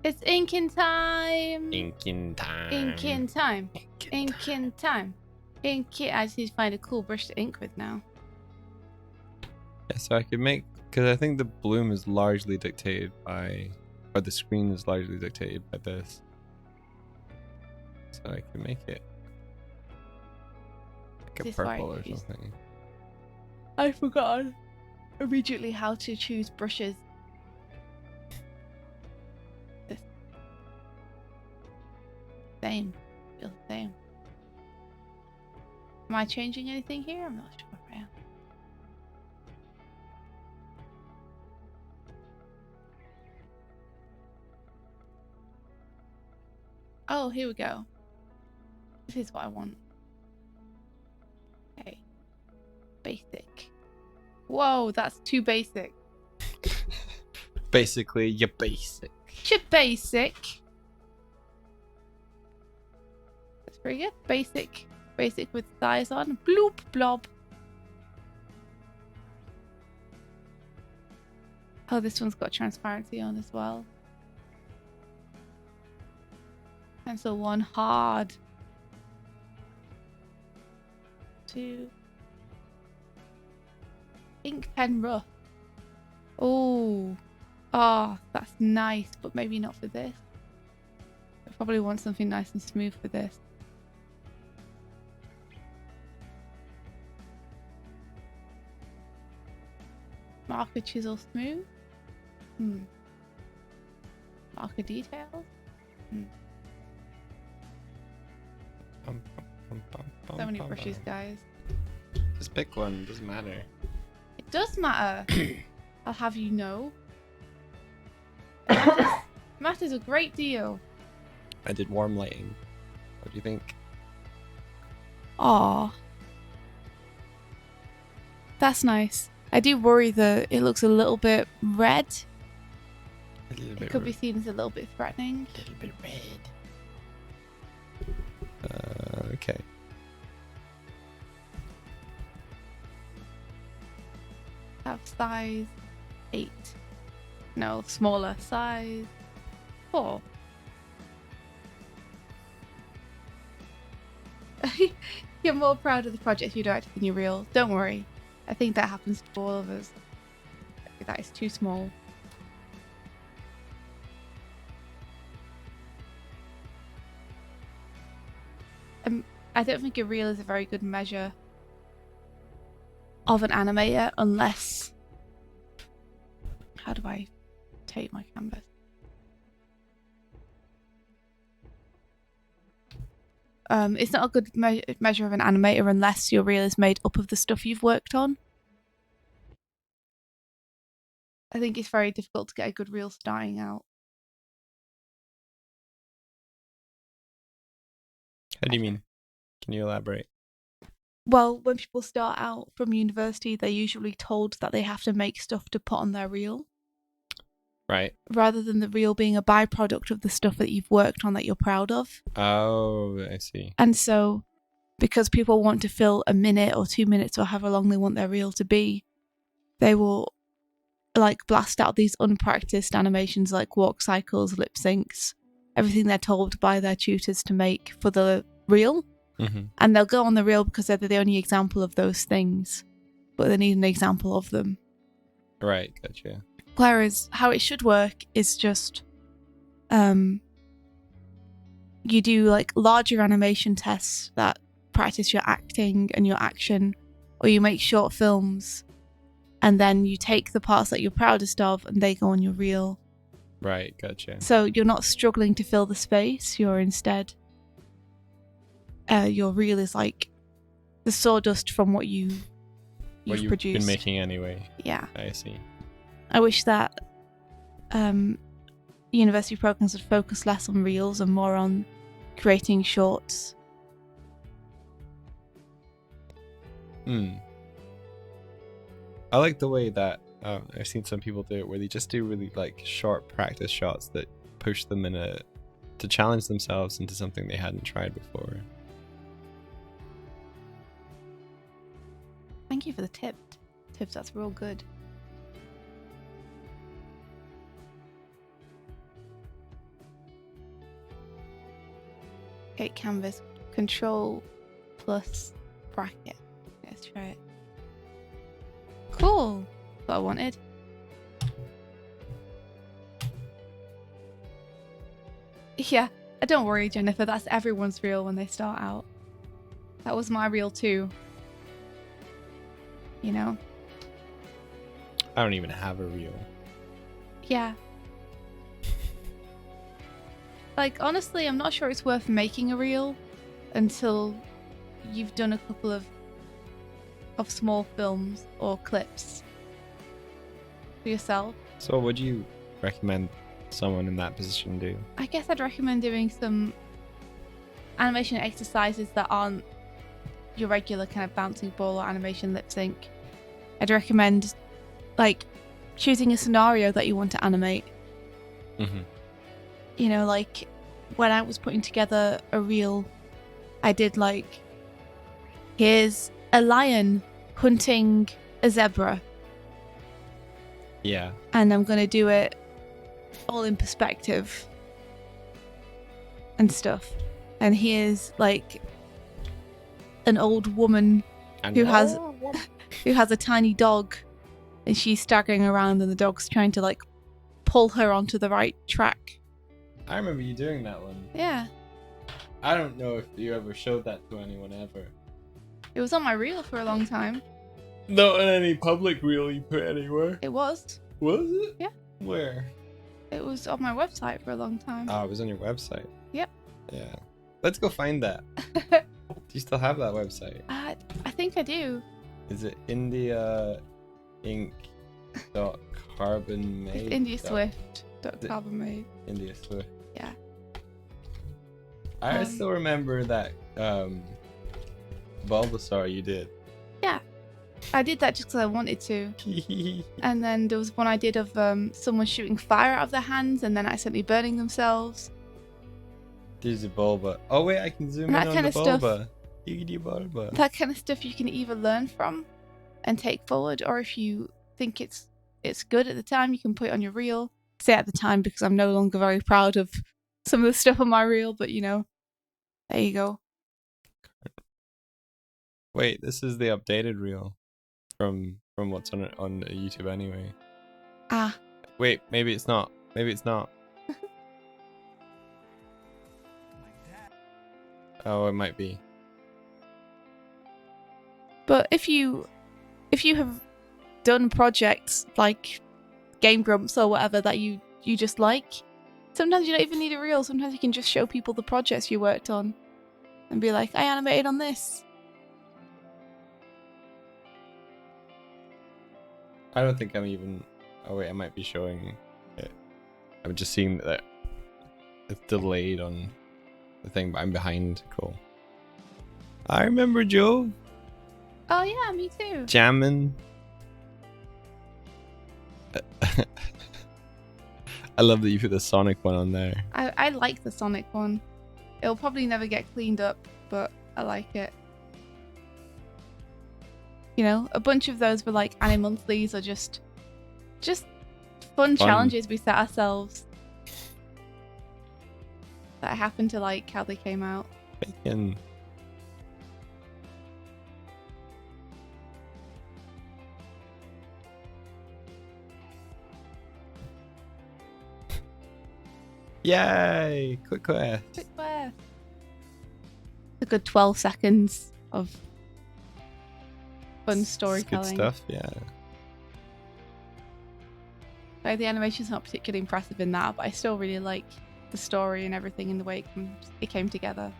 It's inking time. Inking time. Inking time. Inking time. Inking. I just need to find a cool brush to ink with now. Yeah, so I could make, because I think the bloom is largely dictated by, or the screen is largely dictated by this. So I can make it like a purple or something. I forgot immediately how to choose brushes. Same. Feels the same. Am I changing anything here? I'm not sure if I am. Oh, here we go. This is what I want. Okay. Basic. Whoa, that's too basic. Basically, you're basic. You're basic. That's pretty good. Basic. Basic with thighs on. Bloop, blob. Oh, this one's got transparency on as well. Pencil 1 hard. 2. Ink pen rough. Oh. Oh, that's nice, but maybe not for this. I probably want something nice and smooth for this. Marker chisel smooth. Marker details. So many brushes, guys. Just pick one, doesn't matter. It does matter. I'll have you know. Matters a great deal. I did warm lighting. What do you think? Aww. That's nice. I do worry that it looks a little bit red. It could be seen as a little bit threatening. A little bit red. Okay. Have size 8. No, smaller. Size 4. You're more proud of the project you directed than you're real. Don't worry. I think that happens to all of us. That is too small. I don't think a reel is a very good measure of an animator unless... How do I take my canvas? It's not a good measure of an animator unless your reel is made up of the stuff you've worked on. I think it's very difficult to get a good reel starting out. How do you mean? Can you elaborate? Well, when people start out from university, they're usually told that they have to make stuff to put on their reel. Right. Rather than the reel being a byproduct of the stuff that you've worked on that you're proud of. Oh, I see. And so, because people want to fill a minute or 2 minutes or however long they want their reel to be, they will like blast out these unpracticed animations like walk cycles, lip syncs, everything they're told by their tutors to make for the reel. Mm-hmm. And they'll go on the reel because they're the only example of those things, but they need an example of them. Right, gotcha. Whereas how it should work is just you do like larger animation tests that practice your acting and your action, or you make short films and then you take the parts that you're proudest of and they go on your reel. Right, gotcha. So you're not struggling to fill the space, you're instead your reel is like the sawdust from what you've produced. Been making anyway. Yeah. I see. I wish that university programs would focus less on reels and more on creating shorts. I like the way that I've seen some people do it, where they just do really like short practice shots that push them to challenge themselves into something they hadn't tried before. Thank you for the tips. That's real good. Okay, canvas. Control plus bracket. Let's try it. Cool. What I wanted. Yeah, don't worry, Jennifer. That's everyone's reel when they start out. That was my reel too. You know? I don't even have a reel. Yeah. Like, honestly, I'm not sure it's worth making a reel until you've done a couple of small films or clips for yourself. So what would you recommend someone in that position do? I guess I'd recommend doing some animation exercises that aren't your regular kind of bouncing ball or animation lip sync. I'd recommend like choosing a scenario that you want to animate. Mm-hmm. You know, like when I was putting together a reel, I did like, here's a lion hunting a zebra. Yeah. And I'm gonna do it all in perspective and stuff. And here's like an old woman who has a tiny dog, and she's staggering around, and the dog's trying to like pull her onto the right track. I remember you doing that one. Yeah. I don't know if you ever showed that to anyone ever. It was on my reel for a long time. Not on any public reel you put anywhere. It was. Was it? Yeah. Where? It was on my website for a long time. Oh, it was on your website. Yep. Yeah. Let's go find that. Do you still have that website? I think I do. Is it India Inc. .carbon made? It's IndiaSwift.carbonmade. India Swift. Yeah. I still remember that Bulbasaur you did. Yeah. I did that just because I wanted to. And then there was one I did of someone shooting fire out of their hands and then accidentally burning themselves. There's a Bulba. Oh wait, I can zoom in that on kind the of stuff. Bulba. Bulba. That kind of stuff you can either learn from and take forward, or if you think it's good at the time, you can put it on your reel. Say at the time because I'm no longer very proud of some of the stuff on my reel, but you know, there you go. Wait, this is the updated reel from what's on it on YouTube anyway. Ah. Wait, maybe it's not. Maybe it's not. Oh, it might be. But if you have done projects like Game Grumps or whatever that you just like, sometimes you don't even need a reel. Sometimes you can just show people the projects you worked on and be like, I animated on this. I don't think I'm even... Oh wait, I might be showing it. I'm just seeing that it's delayed on the thing, but I'm behind. Cool. I remember Joe. Oh yeah, me too. Jamming. I love that you put the Sonic one on there. I like the Sonic one. It'll probably never get cleaned up, but I like it. You know, a bunch of those were like Animonthlies or just fun challenges we set ourselves that I happen to like how they came out. Bacon. Yay! Quick quest. Quick quest. A good 12 seconds of fun storytelling. Good stuff, yeah. Like, the animation's not particularly impressive in that, but I still really like the story and everything in the way it came together.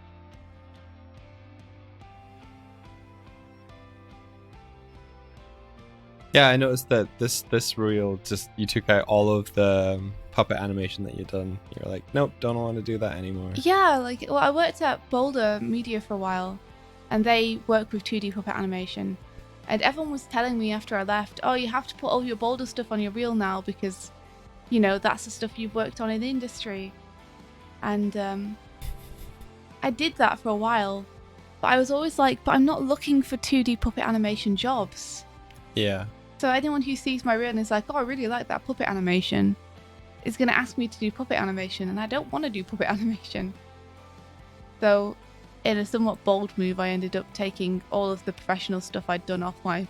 Yeah, I noticed that this reel just you took out all of the puppet animation that you'd done. You're like, nope, don't want to do that anymore. Yeah, like, well, I worked at Boulder Media for a while, and they work with 2D puppet animation. And everyone was telling me after I left, oh, you have to put all your Boulder stuff on your reel now because, you know, that's the stuff you've worked on in the industry. And I did that for a while, But I was always like, but I'm not looking for 2D puppet animation jobs. Yeah. So anyone who sees my reel and is like, oh, I really like that puppet animation, is going to ask me to do puppet animation, and I don't want to do puppet animation. So in a somewhat bold move, I ended up taking all of the professional stuff I'd done off my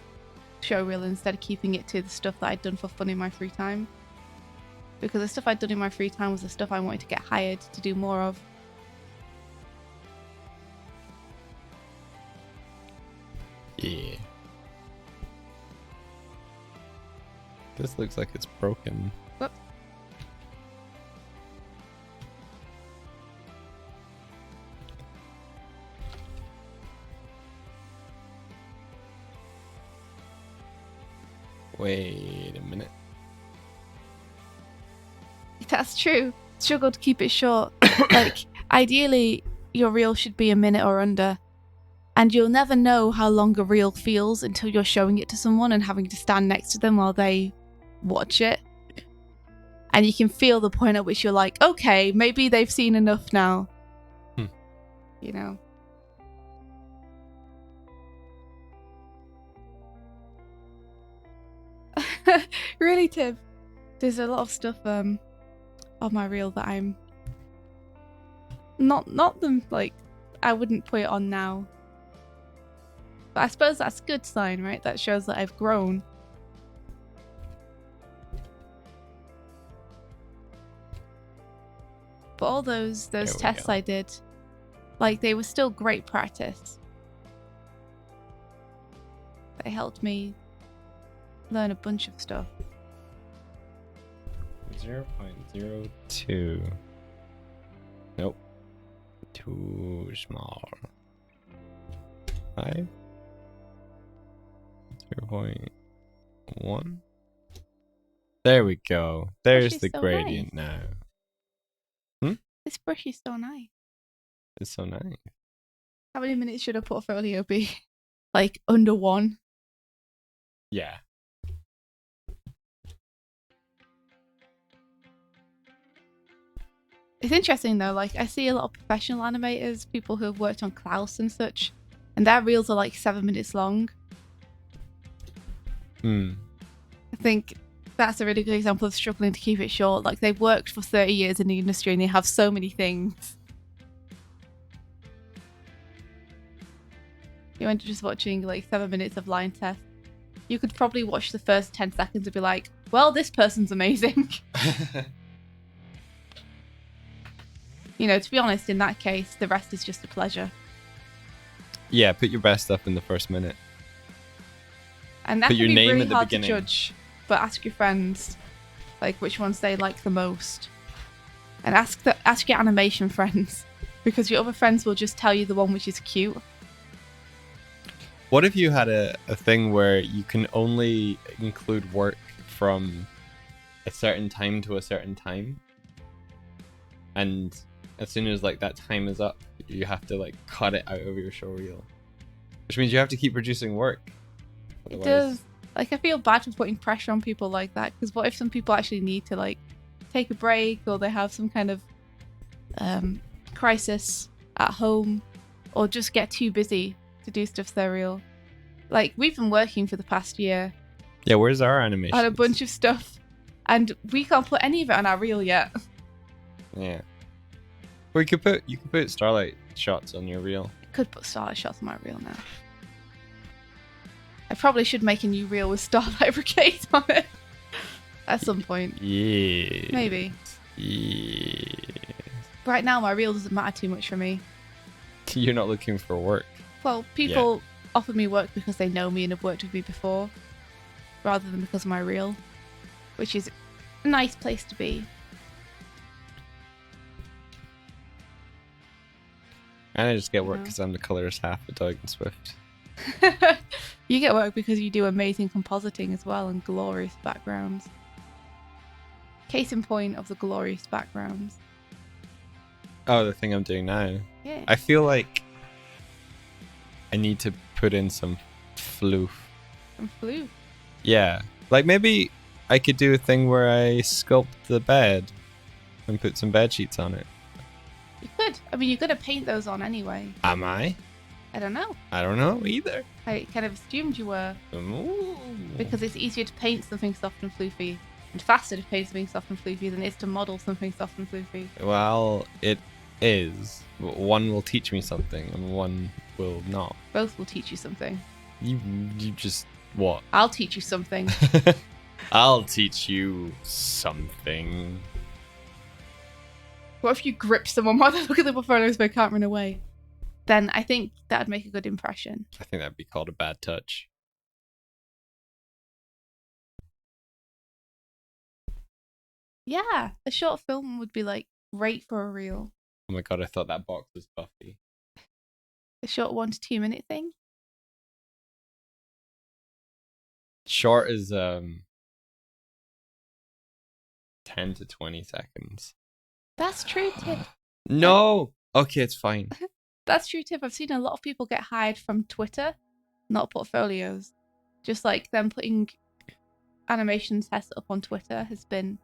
show reel instead of keeping it to the stuff that I'd done for fun in my free time. Because the stuff I'd done in my free time was the stuff I wanted to get hired to do more of. Yeah. This looks like it's broken. Whoops. Wait a minute. That's true. Struggle to keep it short. Like, ideally, your reel should be a minute or under. And you'll never know how long a reel feels until you're showing it to someone and having to stand next to them while they watch it. And you can feel the point at which you're like, okay, maybe they've seen enough now. You know? Really, Tib? There's a lot of stuff on my reel that I'm not them, like, I wouldn't put it on now. But I suppose that's a good sign, right? That shows that I've grown. But all those tests I did, like, they were still great practice. They helped me learn a bunch of stuff. 0.02. Nope. Too small. 5. 0.1. There we go. There's the so gradient nice. now. This brush is so nice. It's so nice. How many minutes should a portfolio be? Like, under 1? Yeah. It's interesting though, like, I see a lot of professional animators, people who have worked on Klaus and such, and their reels are like 7 minutes long. I think that's a really good example of struggling to keep it short. Like, they've worked for 30 years in the industry and they have so many things. You end up just watching like 7 minutes of line test. You could probably watch the first 10 seconds and be like, well, this person's amazing. You know, to be honest, in that case, the rest is just a pleasure. Yeah, put your best stuff in the first minute. And that put can your be name really at the hard beginning. to judge. But ask your friends, like, which ones they like the most. And ask your animation friends, because your other friends will just tell you the one which is cute. What if you had a thing where you can only include work from a certain time to a certain time? And as soon as like that time is up, you have to like cut it out of your show reel. Which means you have to keep producing work. It does. Like, I feel bad for putting pressure on people like that, because what if some people actually need to like take a break, or they have some kind of crisis at home, or just get too busy to do stuff for their reel. Like, we've been working for the past year. Yeah, where's our animation? On a bunch of stuff, and we can't put any of it on our reel yet. Yeah. Well, you could put starlight shots on your reel. I could put starlight shots on my reel now. I probably should make a new reel with Starlight Brigade on it at some point. Yeah. Maybe. Yeah. Right now, my reel doesn't matter too much for me. You're not looking for work. Well, people offer me work because they know me and have worked with me before, rather than because of my reel, which is a nice place to be. And I just get work because I'm the colorist half of Doig and Swift. You get work because you do amazing compositing as well and glorious backgrounds. Case in point of the glorious backgrounds. Oh, the thing I'm doing now. Yeah. I feel like I need to put in some floof. Some floof? Yeah. Like, maybe I could do a thing where I sculpt the bed and put some bed sheets on it. You could. I mean, you're going to paint those on anyway. Am I? I don't know. I don't know either. I kind of assumed you were. Ooh. Because it's easier to paint something soft and floofy and faster to paint something soft and floofy than it is to model something soft and floofy. Well, it is. One will teach me something and one will not. Both will teach you something. You just... What? I'll teach you something. I'll teach you something. What if you grip someone while they look at the portfolios but can't run away? Then I think that'd make a good impression. I think that'd be called a bad touch. Yeah, a short film would be like great for a reel. Oh my god, I thought that box was Buffy. A short 1 to 2 minute thing. Short is 10 to 20 seconds. That's true, Tip. No! Okay, it's fine. That's true, Tip. I've seen a lot of people get hired from Twitter, not portfolios. Just like them putting animation tests up on Twitter has been...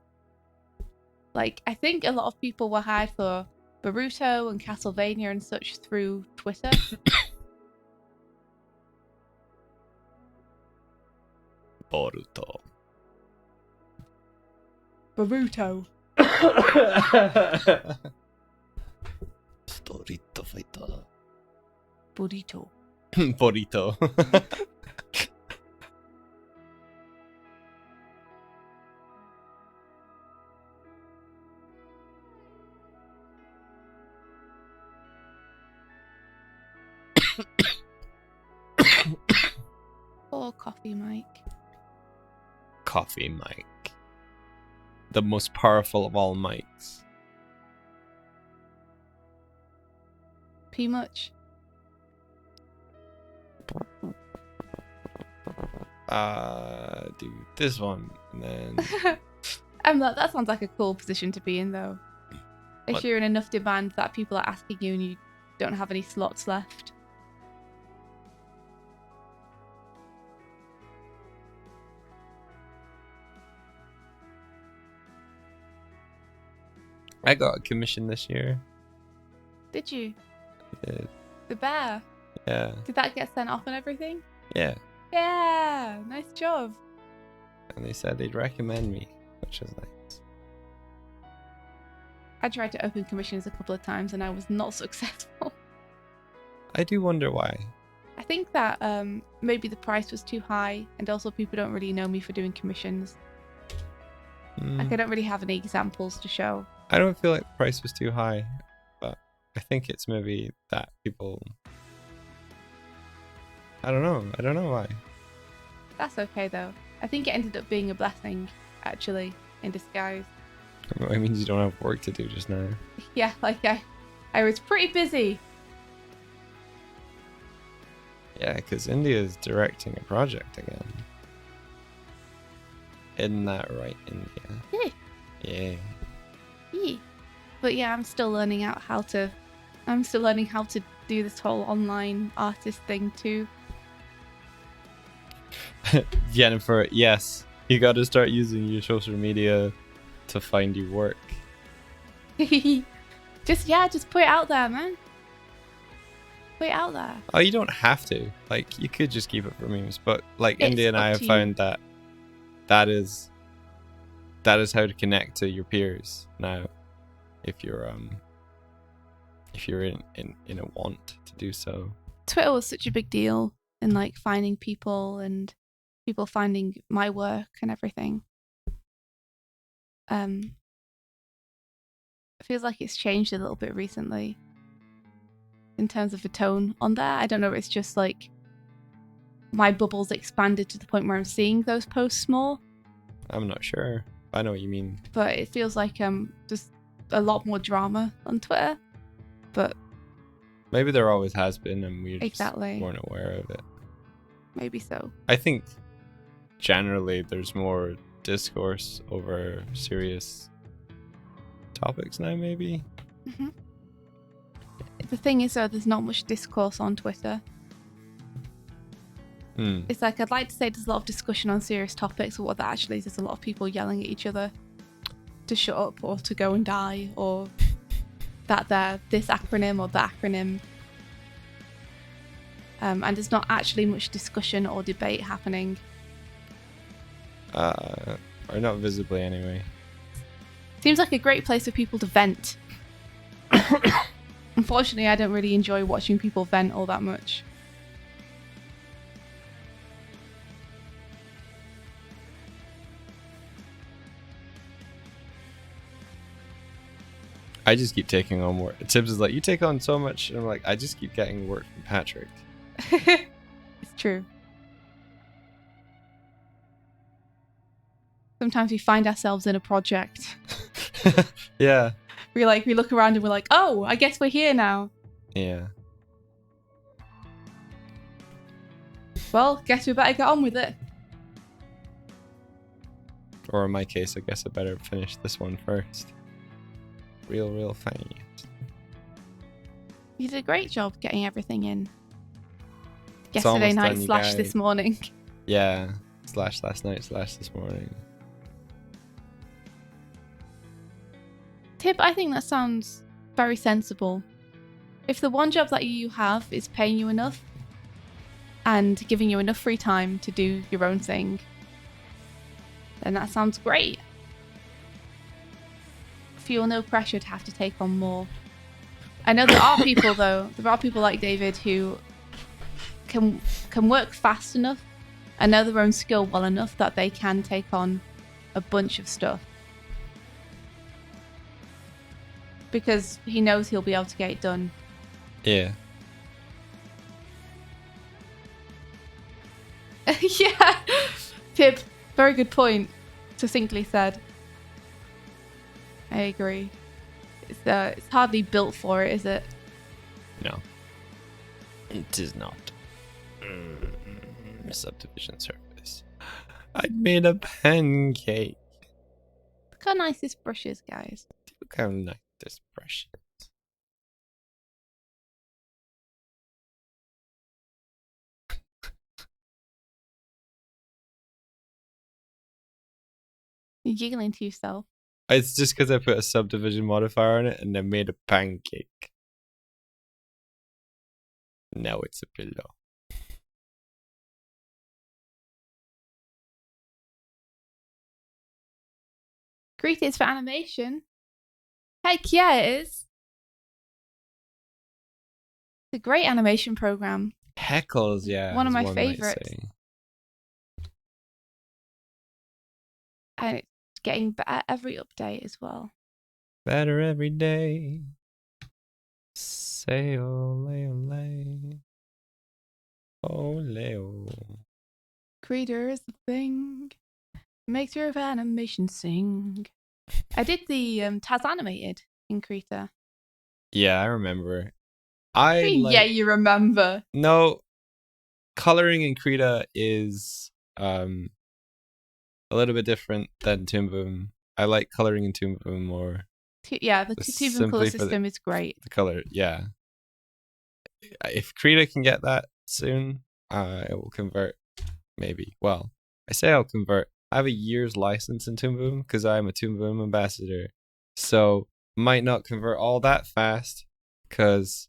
Like, I think a lot of people were hired for Boruto and Castlevania and such through Twitter. Boruto. Boruto. Storito fighter. Burrito. Burrito. Or coffee mic. Coffee mic. The most powerful of all mics. P much. Do this one and then That sounds like a cool position to be in though. If What? you're in enough demand that people are asking you and you don't have any slots left. I got a commission this year. Did you? Yeah. The bear. Yeah. Did that get sent off and everything? Yeah. Yeah, nice job. And they said they'd recommend me, which is nice. I tried to open commissions a couple of times and I was not successful. I do wonder why. I think that maybe the price was too high and also people don't really know me for doing commissions. Like I don't really have any examples to show. I don't feel like the price was too high, but I think it's maybe that people... I don't know why. That's okay though. I think it ended up being a blessing, actually, in disguise. It means you don't have work to do just now. Yeah, like I was pretty busy. Yeah, because India's directing a project again. Isn't that right, India? Yeah. Yeah. Yeah. But yeah, I'm still learning how to do this whole online artist thing too. Jennifer, yes. You gotta start using your social media to find you work. Just put it out there, man. Put it out there. Oh, you don't have to. Like, you could just keep it for memes, but like It's India and I up have to you. found that is how to connect to your peers now. If you're in a want to do so. Twitter was such a big deal in like finding people and people finding my work and everything. It feels like it's changed a little bit recently in terms of the tone on there. I don't know if it's just like my bubble's expanded to the point where I'm seeing those posts more. I'm not sure. I know what you mean. But it feels like just a lot more drama on Twitter. But Maybe there always has been and we just Exactly. weren't aware of it. maybe so. I think generally there's more discourse over serious topics now, maybe. hmm The thing is, though, there's not much discourse on Twitter. It's like, I'd like to say there's a lot of discussion on serious topics, but what that actually is, there's a lot of people yelling at each other to shut up or to go and die, or that they're this acronym or that acronym. and there's not actually much discussion or debate happening. Or not visibly anyway. Seems like a great place for people to vent. Unfortunately, I don't really enjoy watching people vent all that much. I just keep taking on work. Tibbs is like, you take on so much. And I'm like, I just keep getting work from Patrick. It's true. Sometimes we find ourselves in a project. Yeah. We look around and we're like, oh, I guess we're here now. Yeah. Well, guess we better get on with it. Or in my case, I guess I better finish this one first. Real funny. You did a great job getting everything in. It's Yesterday almost night done, you slash guys. this morning. Yeah. Slash last night slash this morning. Tib, I think that sounds very sensible. If the one job that you have is paying you enough and giving you enough free time to do your own thing, then that sounds great. Feel no pressure to have to take on more. I know there are people though, there are people like David who can work fast enough and know their own skill well enough that they can take on a bunch of stuff. Because he knows he'll be able to get it done. Yeah. Yeah. Tib, very good point. Succinctly said. I agree. It's hardly built for it, is it? No. It is not. Subdivision surface. I made a pancake. Look how nice this brush is, guys. Look how nice this brush is. You're giggling to yourself. It's just because I put a subdivision modifier on it and then made a pancake. Now it's a pillow. Krita is for animation. Heck yeah, it is. It's a great animation program. Heckles, yeah. One of my might favorites. say. And it's getting better every update as well. Better every day. Say ole ole. Ole ole. Krita is the thing. Makes your animation sing. I did the Taz animated in Krita. Yeah, I remember. Yeah, you remember. No, coloring in Krita is a little bit different than Toon Boom. I like coloring in Toon Boom more. Yeah, the Toon Boom color system is great. The color, yeah. If Krita can get that soon, it will convert. Maybe. Well, I say I'll convert. I have a year's license in Toon Boom because I'm a Toon Boom ambassador. So might not convert all that fast because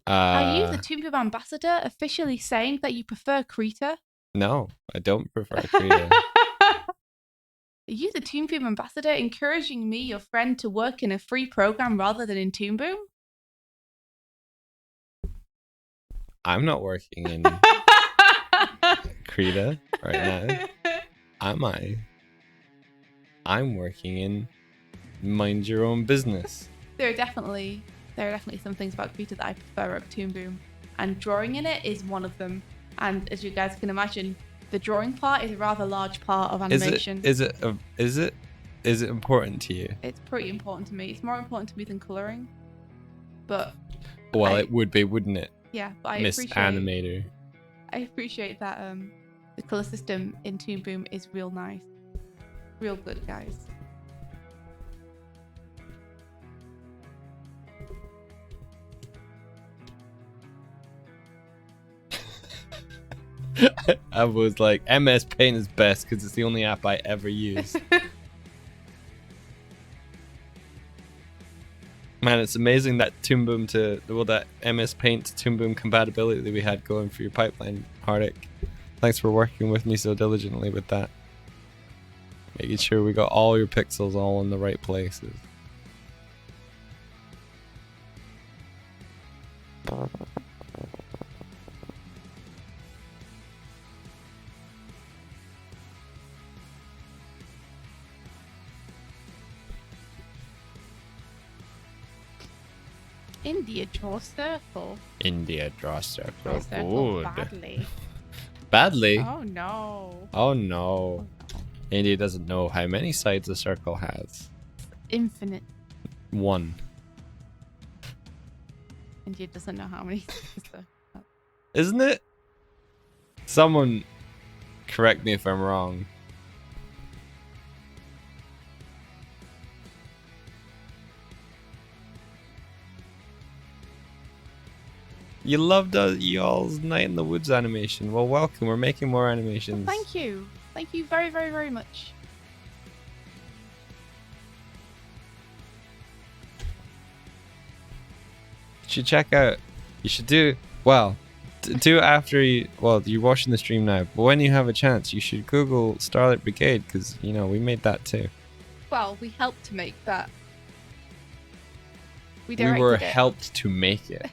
Are you the Toon Boom ambassador officially saying that you prefer Krita? No, I don't prefer Krita. Are you the Toon Boom ambassador encouraging me, your friend, to work in a free program rather than in Toon Boom? I'm not working in Krita right now. Am I? I'm working in mind your own business. There are definitely some things about Krita that I prefer over Toon Boom, and drawing in it is one of them. And as you guys can imagine, the drawing part is a rather large part of animation. Is it important to you? It's pretty important to me. It's more important to me than coloring. But well, it would be, wouldn't it? Yeah, but I Miss Animator. I appreciate that the color system in Toon Boom is real nice. Real good, guys. I was like, MS Paint is best because it's the only app I ever use. Man, it's amazing that Toon Boom that MS Paint to Toon Boom compatibility that we had going for your pipeline, Hardik. Thanks for working with me so diligently with that. Making sure we got all your pixels all in the right places. India draw circle. India draw circle. Draw circle Good. badly. Badly? Oh no. Oh no. India doesn't know how many sides a circle has. Infinite. 1. India doesn't know how many. Isn't it? Someone correct me if I'm wrong. You loved y'all's Night in the Woods animation. Well, welcome. We're making more animations. Well, thank you. Thank you very, very, very much. You should check out. You should do. Well, do it after you. Well, you're watching the stream now. But when you have a chance, you should Google Starlight Brigade because, you know, we made that too. Well, we helped to make that. We were helped to make it.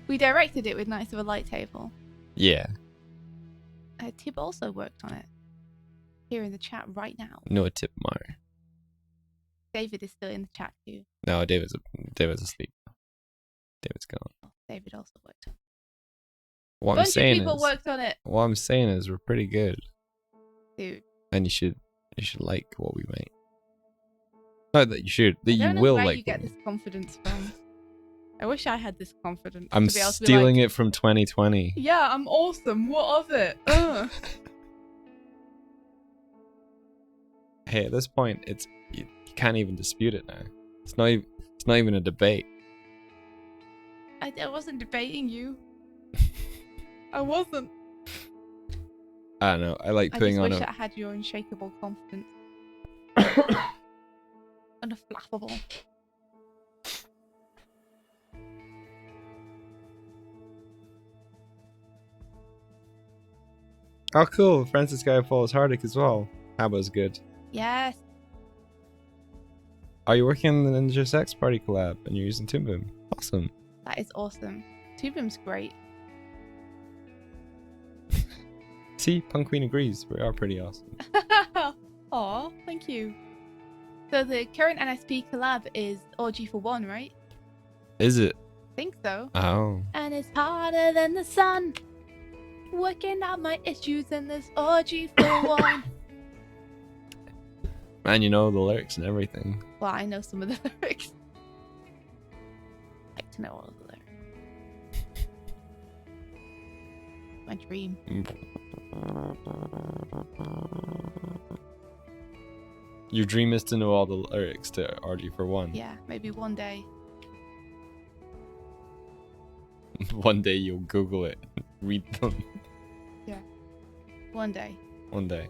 We directed it with Knights of a Light Table. Yeah. Tib also worked on it. Here in the chat right now. No tip, Mar. David is still in the chat too. No, David's asleep. David's gone. Oh, David also worked on it. What Bunch of people worked on it. What I'm saying is we're pretty good. Dude. And you should like what we make. Not that you should, that you will like. I don't know where you get this confidence from. I wish I had this confidence. I'm to be able to stealing be like, it from 2020. Yeah, I'm awesome. What of it? Hey, at this point, you can't even dispute it now. It's not even a debate. I wasn't debating you. I wasn't. I don't know. I like putting on. I just wish I had your unshakable confidence. Unflappable. Oh, cool. Francis Guy follows Hardik as well. Habba's good. Yes. Are you working on the Ninja Sex Party collab and you're using Toon Boom? Awesome. That is awesome. Toon Boom's great. See, Punk Queen agrees. We are pretty awesome. Aw, thank you. So the current NSP collab is Orgy for One, right? Is it? I think so. Oh. And it's hotter than the sun. Working out my issues in this orgy for one. Man, you know the lyrics and everything. Well, I know some of the lyrics. I like to know all of the lyrics. My dream. Your dream is to know all the lyrics to RG for One. Yeah, maybe one day. One day you'll Google it, read them. Yeah. One day. One day.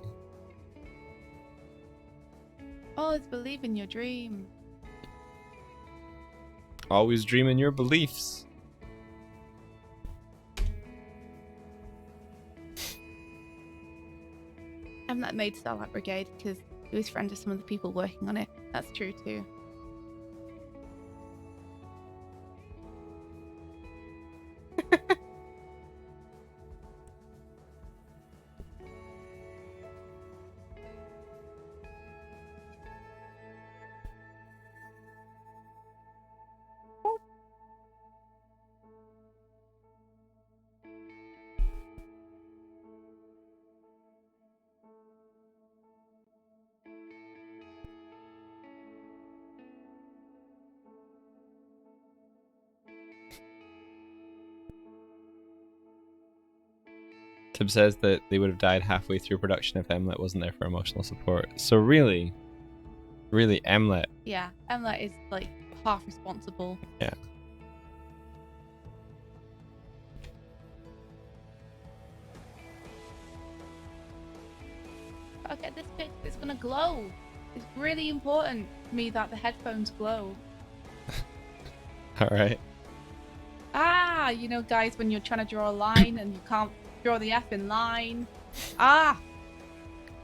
Always believe in your dream. Always dream in your beliefs. I've not made Starlight Brigade because he was friends with some of the people working on it. That's true too. Tib says that they would have died halfway through production if Emlet wasn't there for emotional support. So really, Emlet. Yeah, Emlet is like half responsible. Yeah. Okay, this bit is gonna glow. It's really important to me that the headphones glow. All right. Ah, you know, guys, when you're trying to draw a line and you can't draw the F in line. Ah.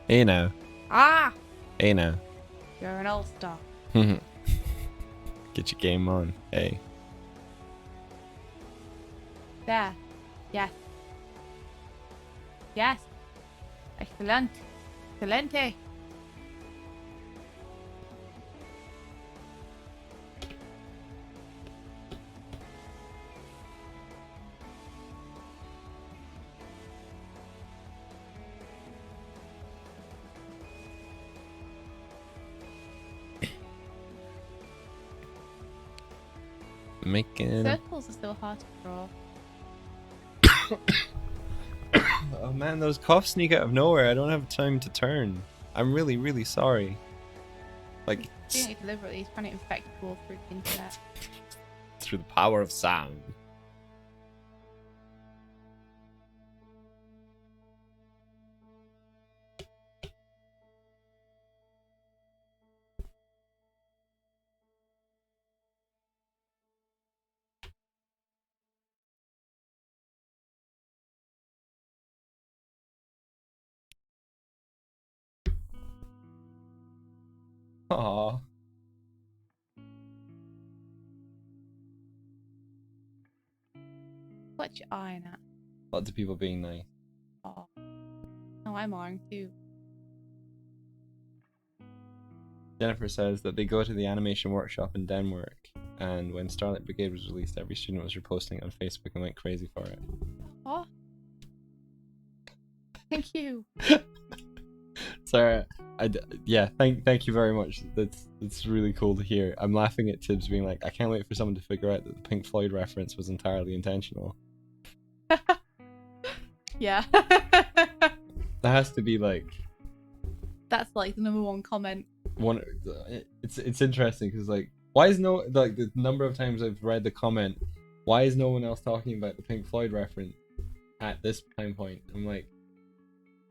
Hey now. Ah. Hey now. You're an all-star. Get your game on. Hey. There. Yes. Yes. Excellent. Excelente. Making. Circles are still hard to draw. Oh man, those coughs sneak out of nowhere. I don't have time to turn. I'm really, really sorry. Like, He's doing it deliberately. He's trying to infect people through the internet. Through the power of sound. Aww. What you eyeing at? Lots of people being nice. Oh. Oh, I'm eyeing too. Jennifer says that they go to the animation workshop in Denmark, and when Starlight Brigade was released, every student was reposting it on Facebook and went crazy for it. Oh. Thank you. Sorry, yeah, thank you very much. That's really cool to hear. I'm laughing at Tibbs being like, I can't wait for someone to figure out that the Pink Floyd reference was entirely intentional. Yeah. That has to be like. That's like the #1 comment. It's interesting because like, why is no like the number of times I've read the comment, why is no one else talking about the Pink Floyd reference at this time point? I'm like,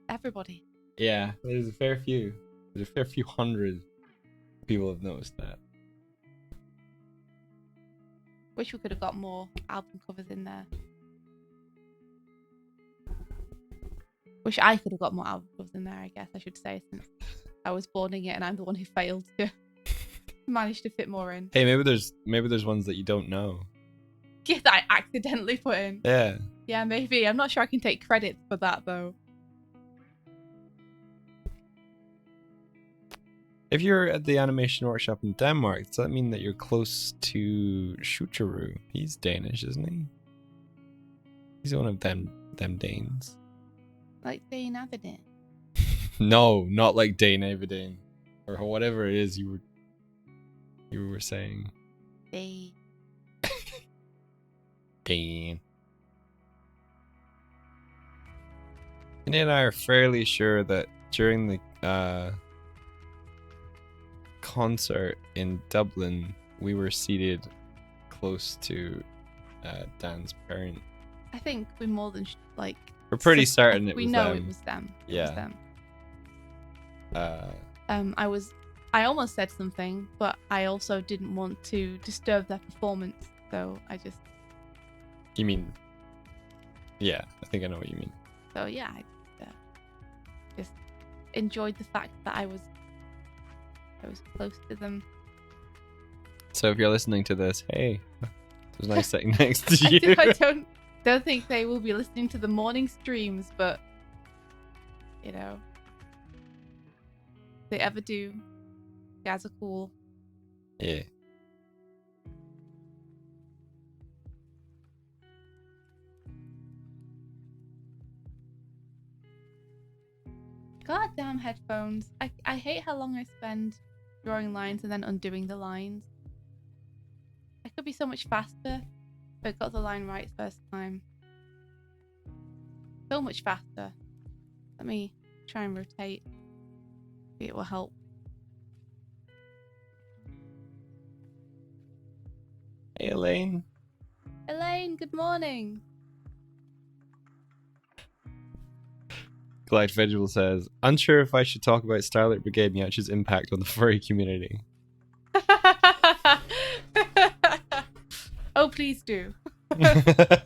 Everybody. yeah, there's a fair few. There's a fair few hundred people have noticed that. Wish we could have got more album covers in there. Wish I could have got more album covers in there, I guess I should say, since I was boarding it and I'm the one who failed to manage to fit more in. Hey, maybe there's ones that you don't know. Yeah, that I accidentally put in. Yeah. Yeah, maybe. I'm not sure I can take credit for that though. If you're at the animation workshop in Denmark, does that mean that you're close to Schucheru? He's Danish, isn't he? He's one of them Danes. Like Dane Avedon. No, not like Dane Avedon. Or whatever it is you were saying. Dane. Dane. Kenny and I are fairly sure that during the concert in Dublin, we were seated close to Dan's parent. I think we more than like. We're pretty certain it was them. We know it was them. Yeah. It was them. I almost said something, but I also didn't want to disturb their performance, so I just. You mean? Yeah, I think I know what you mean. So yeah, I just enjoyed the fact that I was close to them. So if you're listening to this, hey, it was nice sitting next to you. I don't think they will be listening to the morning streams, but you know, if they ever do, you guys are cool. Yeah. Goddamn headphones. I hate how long I spend drawing lines and then undoing the lines. I could be so much faster if I got the line right first time. So much faster. Let me try and rotate. Maybe it will help. Hey, Elaine. Elaine, good morning. Glide Vegetable says, unsure if I should talk about Starlight Brigade and Yach's impact on the furry community. Oh, please do. Do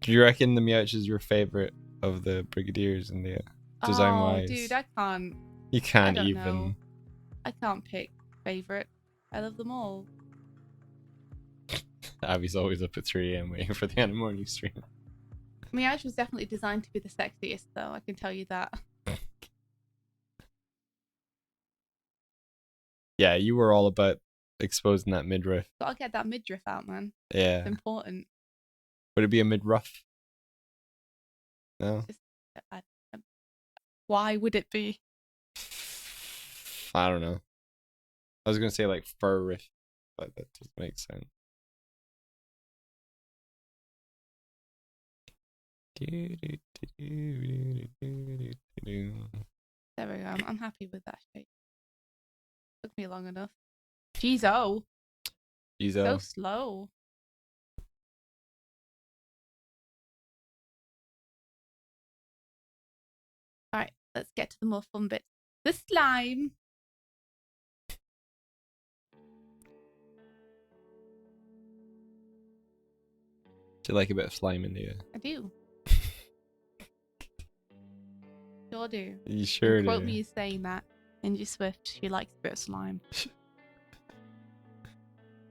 you reckon the Meowth is your favorite of the Brigadiers in the design wise? Oh, dude, I can't. You can't I don't even. know. I can't pick favorite. I love them all. Abby's always up at 3 a.m. waiting for the morning stream. Meowth was definitely designed to be the sexiest, though. I can tell you that. Yeah, you were all about exposing that midriff. Gotta get that midriff out, man. Yeah. It's important. Would it be a midruff? No. Why would it be? I don't know. I was gonna say like fur riff, but that doesn't make sense. There we go. I'm happy with that shape. Took me long enough. Jeez, oh. So slow. Alright, let's get to the more fun bits. The slime. Do you like a bit of slime in there? I do. Sure do. You sure do. Quote me as saying that. Ninja Swift, she likes a bit of slime.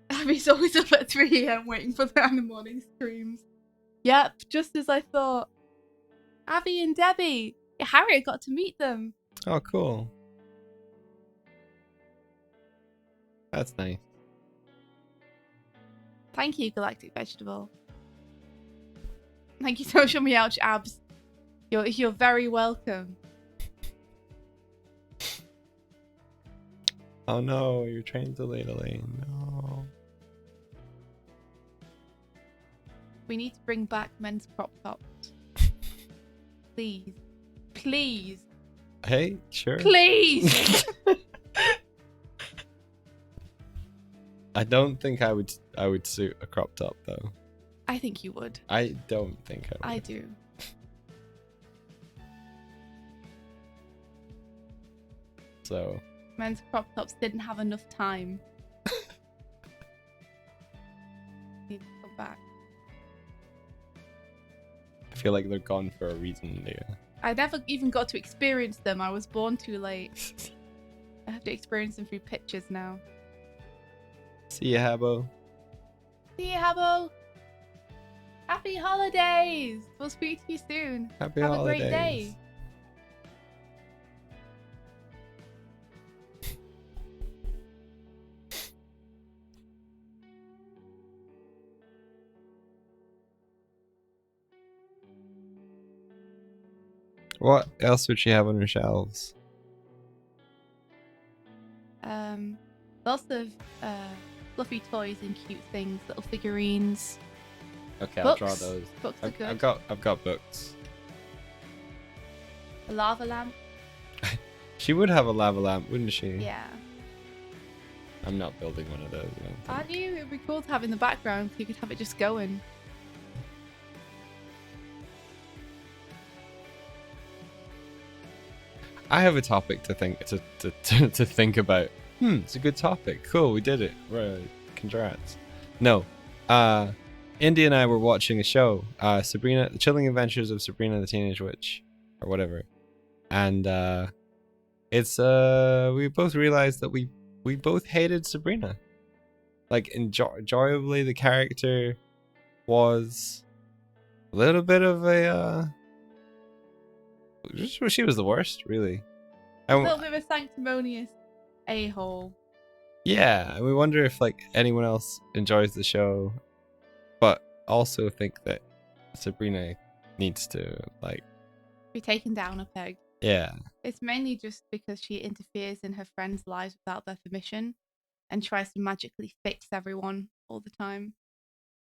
Abby's always up at 3 a.m. waiting for the morning streams. Yep, just as I thought. Abby and Debbie. Harriet got to meet them. Oh, cool. That's nice. Thank you, Galactic Vegetable. Thank you, Social Meowth Abs. You're very welcome. Oh no, you're train delayed, Elaine. No. We need to bring back men's crop tops. Please. Please. Hey, sure. Please. I don't think I would suit a crop top though. I think you would. I don't think I would. I do. So. Men's crop tops didn't have enough time. Need to come back. I feel like they're gone for a reason, Leah. I never even got to experience them. I was born too late. I have to experience them through pictures now. See you, Habbo. See you, Habbo. Happy holidays. We'll speak to you soon. Happy have holidays. A great day. What else would she have on her shelves? Lots of fluffy toys and cute things, little figurines. Okay, books. I'll draw those. Books are good. I've got books. A lava lamp. She would have a lava lamp, wouldn't she? Yeah. I'm not building one of those. Aren't you? It'd be cool to have in the background. So you could have it just going. I have a topic to think to think about. It's a good topic. Cool, we did it. Right, congrats. No, Indy and I were watching a show, Sabrina, The Chilling Adventures of Sabrina the Teenage Witch, or whatever, and it's we both realized that we both hated Sabrina. Like enjoyably, the character was a little bit of a she was the worst, really. A little bit of a sanctimonious a-hole. Yeah, and we wonder if like anyone else enjoys the show, but also think that Sabrina needs to like be taken down a peg. Yeah. It's mainly just because she interferes in her friends' lives without their permission and tries to magically fix everyone all the time.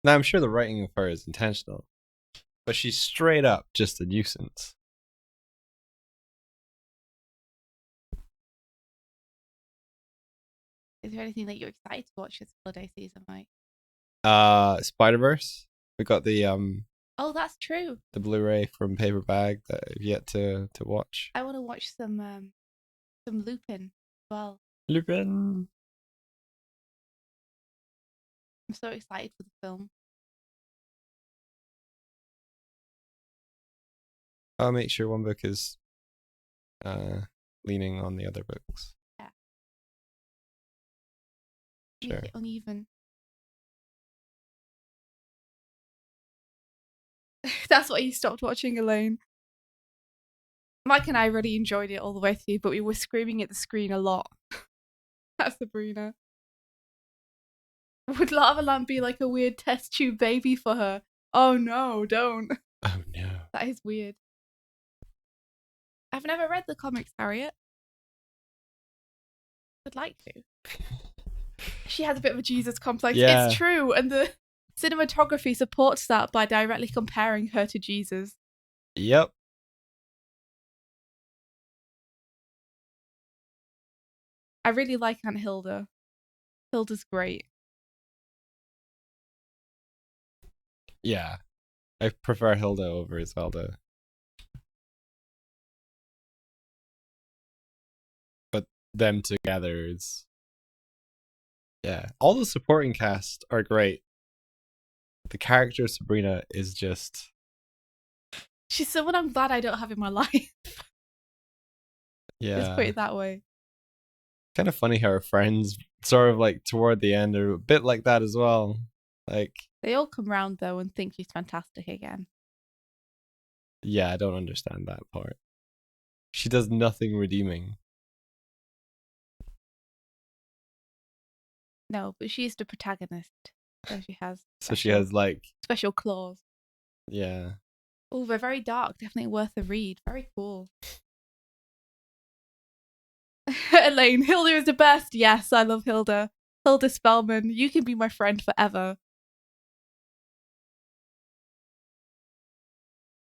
Now I'm sure the writing of her is intentional, but she's straight up just a nuisance. Is there anything that you're excited to watch this holiday season, Mike? Spider-Verse. We got the Oh, that's true. The Blu-ray from Paper Bag that I've yet to watch. I want to watch some Lupin as well. Lupin. I'm so excited for the film. I'll make sure one book is leaning on the other books. Yeah. Sure. Make it uneven. That's why you stopped watching, Elaine. Mike and I really enjoyed it all the way through, but we were screaming at the screen a lot. That's Sabrina. Would Lava Lamp be like a weird test tube baby for her? Oh no, don't. Oh no. That is weird. I've never read the comics, Harriet. I'd like to. She has a bit of a Jesus complex. Yeah. It's true, and the cinematography supports that by directly comparing her to Jesus. Yep. I really like Aunt Hilda. Hilda's great. Yeah. I prefer Hilda over Zelda. But them together is... Yeah. All the supporting cast are great. The character of Sabrina is just... She's someone I'm glad I don't have in my life. Yeah. Let's put it that way. Kind of funny how her friends sort of like toward the end are a bit like that as well. Like... They all come round though and think she's fantastic again. Yeah, I don't understand that part. She does nothing redeeming. No, but she's the protagonist. So she has She has like... special claws. Yeah. Oh, they're very dark. Definitely worth a read. Very cool. Elaine, Hilda is the best. Yes, I love Hilda. Hilda Spellman, you can be my friend forever.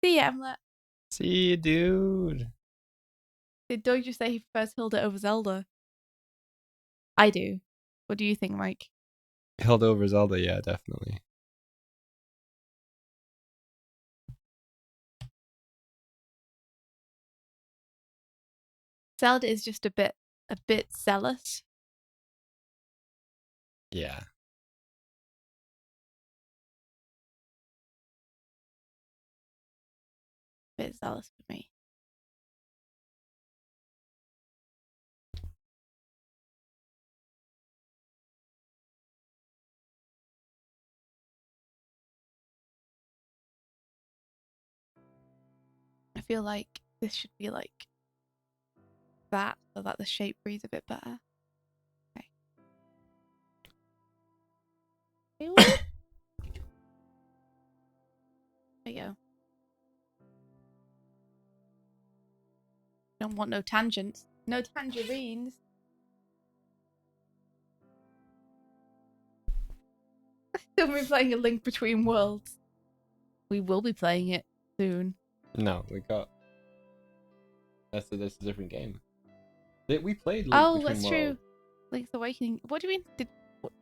See ya, Emlet. See you, dude. Did Doig just say he prefers Hilda over Zelda? I do. What do you think, Mike? Hilda over Zelda, yeah, definitely. Zelda is just a bit zealous. Yeah. A bit zealous for me. I feel like this should be like that, so that the shape breathes a bit better. Okay. There you go. Don't want no tangents. No tangerines. Still be playing A Link Between Worlds. We will be playing it soon. No, we got... That's a different game. We played Link Oh, Between that's Worlds. true. Link's Awakening. What do you mean?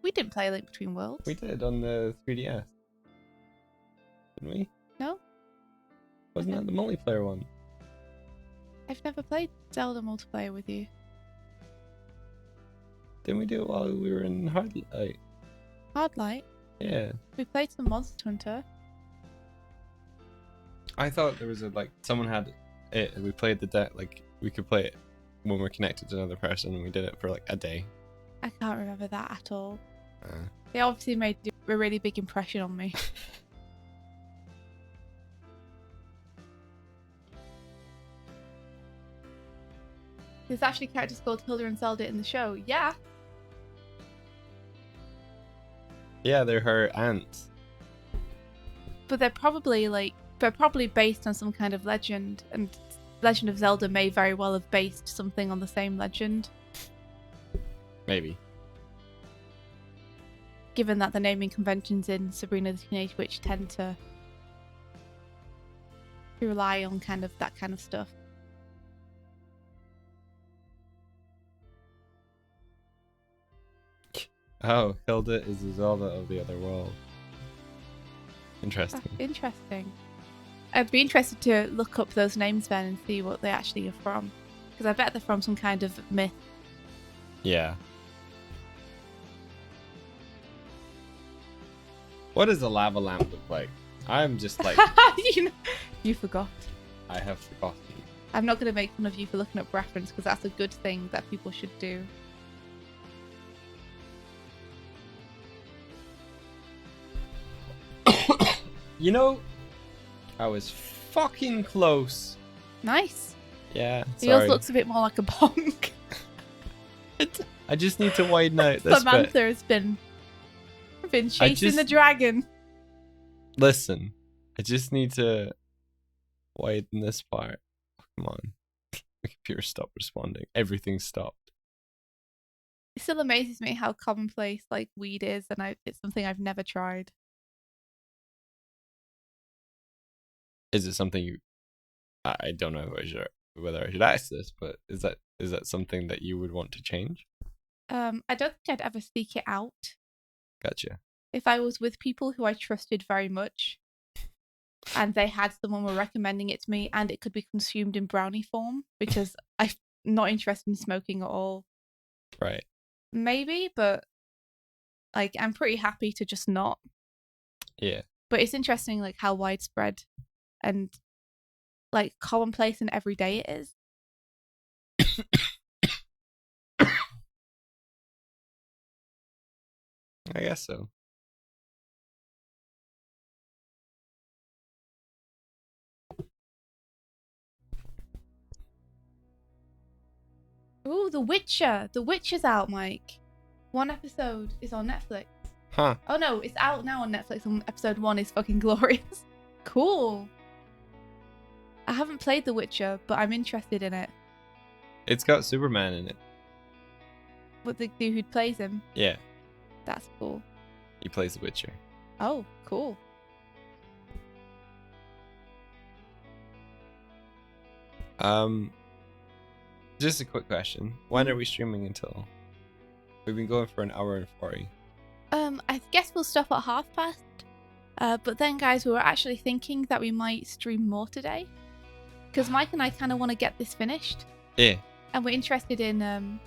We didn't play A Link Between Worlds? We did on the 3DS. Didn't we? No. Wasn't that the multiplayer one? I've never played Zelda multiplayer with you. Didn't we do it while we were in Hardlight? Hardlight? Yeah. We played some Monster Hunter. I thought there was someone had it and we played we could play it when we're connected to another person and we did it for like a day. I can't remember that at all. Uh. They obviously made a really big impression on me. There's actually characters called Hilda and Zelda in the show. Yeah. Yeah, they're her aunts. But they're probably based on some kind of legend, and Legend of Zelda may very well have based something on the same legend. Maybe. Given that the naming conventions in Sabrina the Teenage Witch tend to rely on that kind of stuff. Oh, Hilda is the Zelda of the other world. Interesting. Interesting. I'd be interested to look up those names then and see what they actually are from. Because I bet they're from some kind of myth. Yeah. What does a lava lamp look like? I'm just like... You forgot. I have forgotten. I'm not going to make fun of you for looking up reference because that's a good thing that people should do. You know, I was fucking close. Nice. Yeah, Yours looks a bit more like a bonk. I just need to widen out this Slimemantha bit. has been chasing the dragon. Listen, I just need to widen this part. Come on. The computer stopped responding. Everything stopped. It still amazes me how commonplace like weed is, and it's something I've never tried. Is it something you... I don't know whether I should ask this, but is that something that you would want to change? I don't think I'd ever seek it out. Gotcha. If I was with people who I trusted very much, and they had someone were recommending it to me, and it could be consumed in brownie form, because I'm not interested in smoking at all. Right. Maybe, but like I'm pretty happy to just not. Yeah. But it's interesting, like how widespread and like commonplace and everyday it is. I guess so. Ooh, The Witcher. The Witcher's out, Mike. 1 episode is on Netflix. Huh. Oh no, it's out now on Netflix, and episode 1 is fucking glorious. Cool. I haven't played The Witcher, but I'm interested in it. It's got Superman in it. What, the dude who plays him? Yeah. That's cool. He plays The Witcher. Oh, cool. Just a quick question. When are we streaming until? We've been going for an hour and 40. I guess we'll stop at past. But then, guys, we were actually thinking that we might stream more today, because Mike and I kind of want to get this finished. Yeah. And we're interested in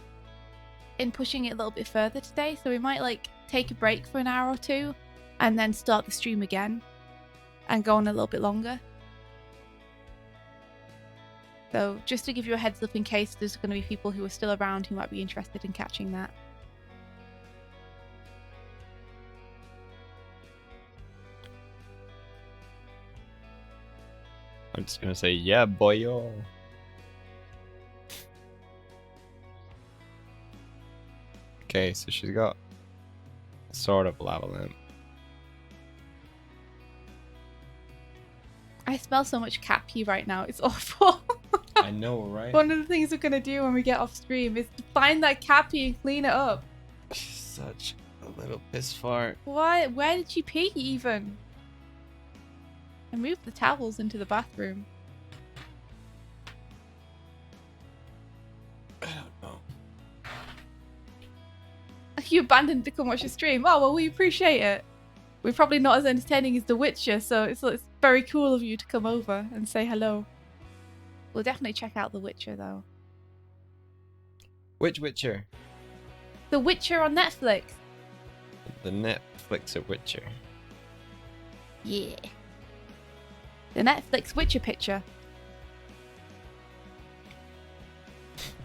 pushing it a little bit further today, so we might like take a break for an hour or two, and then start the stream again, and go on a little bit longer. So just to give you a heads up in case there's going to be people who are still around who might be interested in catching that. I'm just gonna say, yeah, boyo. Okay, so she's got sort of a lava lamp. I smell so much cat pee right now. It's awful. I know, right? One of the things we're going to do when we get off stream is to find that cat pee and clean it up. She's such a little piss fart. What? Where did she pee even? I moved the towels into the bathroom. I don't know. You abandoned to come watch the stream. Oh, well, we appreciate it. We're probably not as entertaining as The Witcher, so it's very cool of you to come over and say hello. We'll definitely check out The Witcher, though. Which Witcher? The Witcher on Netflix. The Netflix of Witcher. Yeah. The Netflix Witcher picture.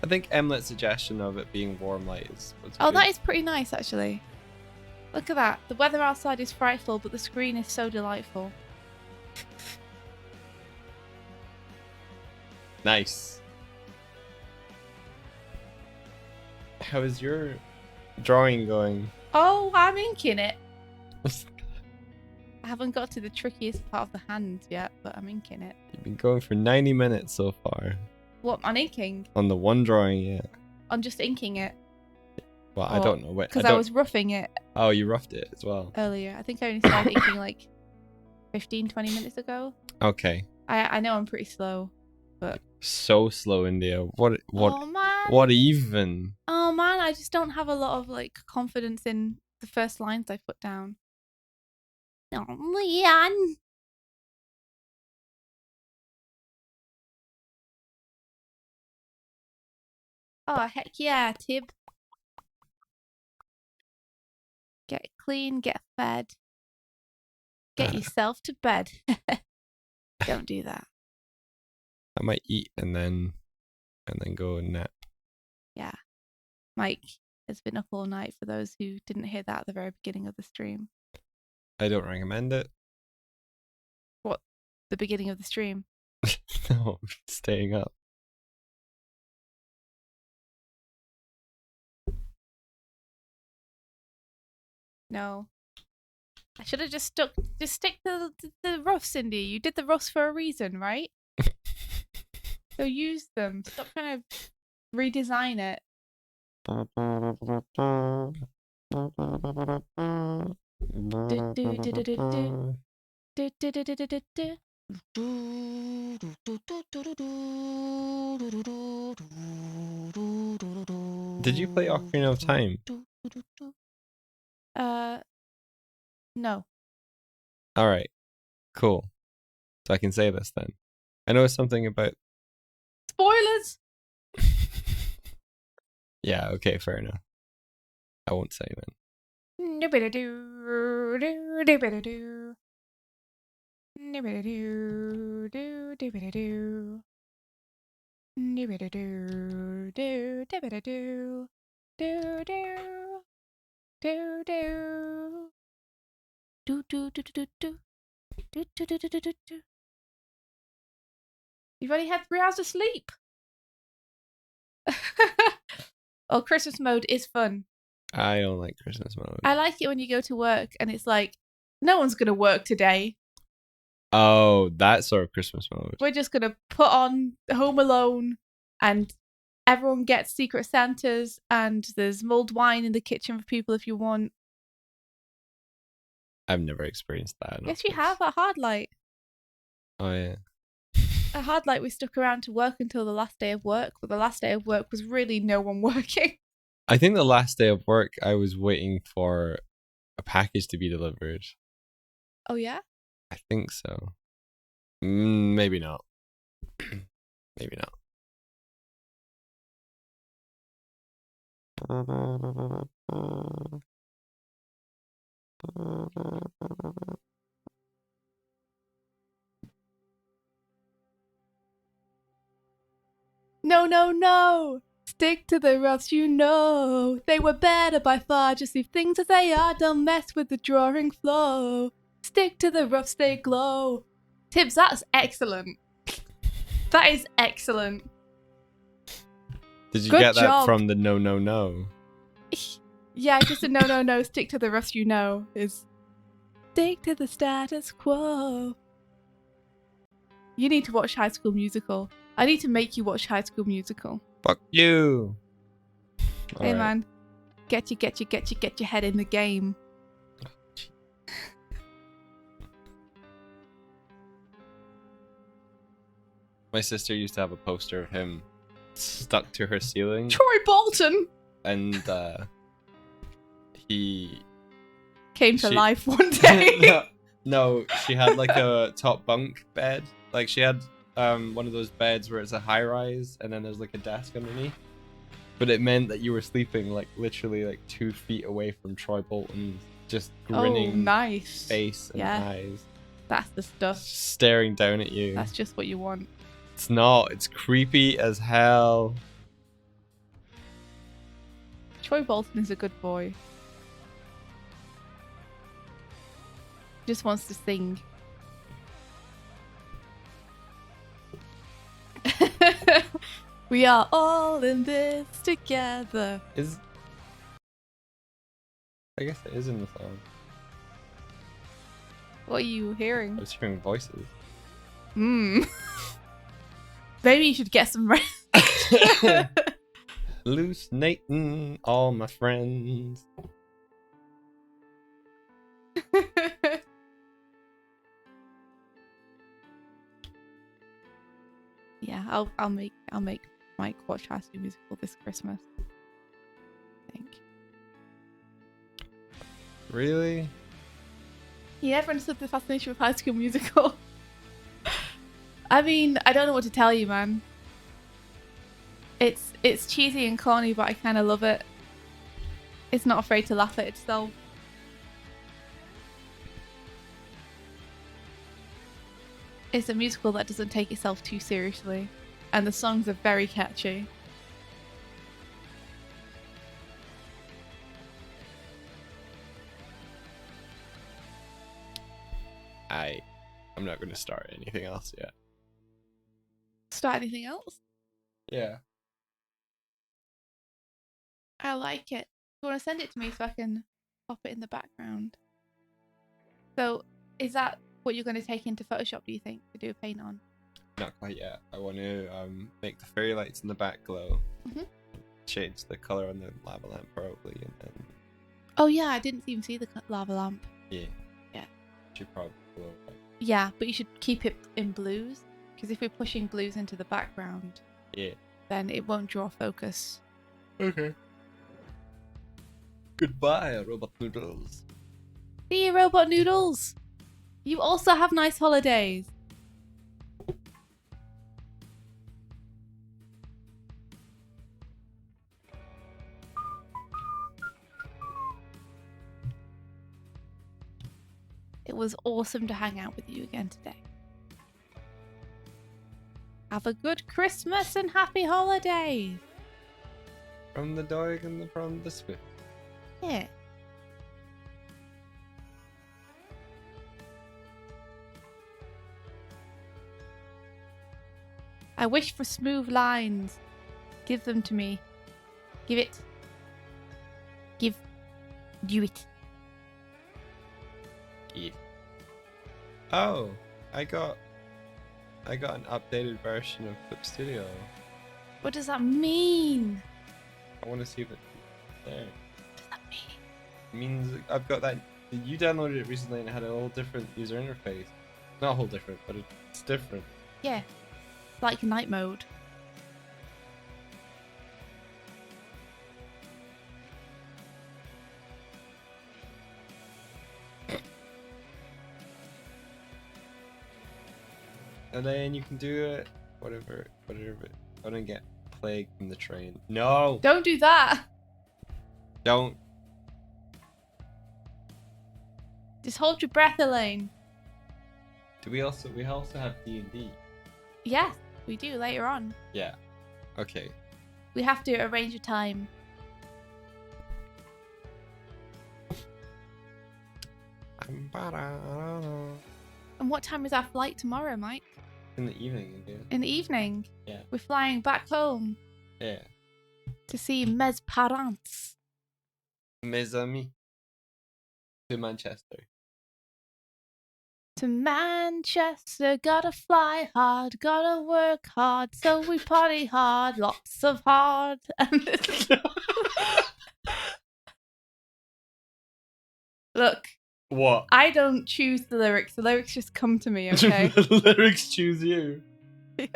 I think Emlet's suggestion of it being warm light is... Oh, that is pretty nice, actually. Look at that. The weather outside is frightful, but the screen is so delightful. Nice. How is your drawing going? Oh, I'm inking it. I haven't got to the trickiest part of the hand yet, but I'm inking it. You've been going for 90 minutes so far. What, on inking? On the one drawing, yeah. On just inking it? Well, I don't know. Because I was roughing it. Oh, you roughed it as well. Earlier. I think I only started inking like 15, 20 minutes ago. Okay. I know I'm pretty slow, but... So slow, India. What Oh, man. What even? Oh, man, I just don't have a lot of like confidence in the first lines I put down. Oh, man. Oh, heck yeah, Tib. Get clean, get fed. Get yourself to bed. Don't do that. I might eat and then go and nap. Yeah. Mike has been up all night for those who didn't hear that at the very beginning of the stream. I don't recommend it. What? The beginning of the stream? No, staying up. No. I should have just stick to the roughs, Cindy. You did the roughs for a reason, right? So use them. Stop trying to redesign it. Did you play Ocarina of Time? No. Alright. Cool. So I can say this then. I know something about... Spoilers! Yeah, okay, fair enough. I won't say then. You've only had 3 hours of sleep. Oh, Christmas mode is fun. I don't like Christmas mode. I like it when you go to work and it's like, no one's going to work today. Oh, that sort of Christmas mode. We're just going to put on Home Alone and everyone gets Secret Santas and there's mulled wine in the kitchen for people if you want. I've never experienced that. Yes, you have at Hardlight. Oh, yeah. At Hardlight, we stuck around to work until the last day of work, but the last day of work was really no one working. I think the last day of work, I was waiting for a package to be delivered. Oh, yeah? I think so. Maybe not. Maybe not. No, no, no! Stick to the roughs, you know. They were better by far, just leave things as they are. Don't mess with the drawing flow. Stick to the roughs, they glow. Tibbs, that's excellent. That is excellent. Did you Good get that job. from the no, no, no? Yeah, just a no, no, no. Stick to the roughs, you know. Is stick to the status quo. You need to watch High School Musical. I need to make you watch High School Musical. Fuck you. Hey, man. Get your head in the game. My sister used to have a poster of him stuck to her ceiling. Troy Bolton! And he... Came to life one day. No, she had like a top bunk bed. Like she had one of those beds where it's a high rise and then there's like a desk underneath. But it meant that you were sleeping like literally like 2 feet away from Troy Bolton's just grinning nice face and eyes. That's the stuff. Staring down at you. That's just what you want. It's not. It's creepy as hell. Troy Bolton is a good boy. Just wants to sing. We are all in this together. I guess it is in the song. What are you hearing? I was hearing voices. Maybe you should get some rest. Hallucinating all my friends. Yeah, I'll make Mike watch High School Musical this Christmas. I think. Really? He never understood the fascination with High School Musical. I mean, I don't know what to tell you, man. It's cheesy and corny, but I kind of love it. It's not afraid to laugh at itself. It's a musical that doesn't take itself too seriously, and the songs are very catchy. I'm not going to start anything else yet. Start anything else? Yeah. I like it. You want to send it to me so I can pop it in the background? So, is that what you're going to take into Photoshop, do you think, to do a paint on? Not quite yet. I want to make the fairy lights in the back glow. Change the color on the lava lamp probably, and then... Oh yeah, I didn't even see the lava lamp. Yeah. Yeah. Should probably glow. Yeah, but you should keep it in blues, because if we're pushing blues into the background, then it won't draw focus. Okay. Goodbye, robot noodles. See you, robot noodles. You also have nice holidays. It was awesome to hang out with you again today. Have a good Christmas and happy holidays. From the Doig and from the Swift. Yeah. I wish for smooth lines. Give them to me. Give it. Give you it. Yeah. Oh, I got an updated version of Clip Studio. What does that mean? I want to see if it's there. What does that mean? It means I've got that. You downloaded it recently and it had a whole different user interface. Not a whole different, but it's different. Yeah. Like night mode. And then you can do it, whatever. I don't get plagued from the train. No! Don't do that! Don't. Just hold your breath, Elaine. We also have D&D. Yes, we do later on. Yeah. Okay. We have to arrange a time. And what time is our flight tomorrow, Mike? In the evening, India. In the evening? Yeah. We're flying back home. Yeah. To see mes parents. Mes amis. To Manchester. To Manchester, gotta fly hard, gotta work hard, so we party hard, lots of hard. Look. What? I don't choose the lyrics just come to me, okay? The lyrics choose you. Yeah.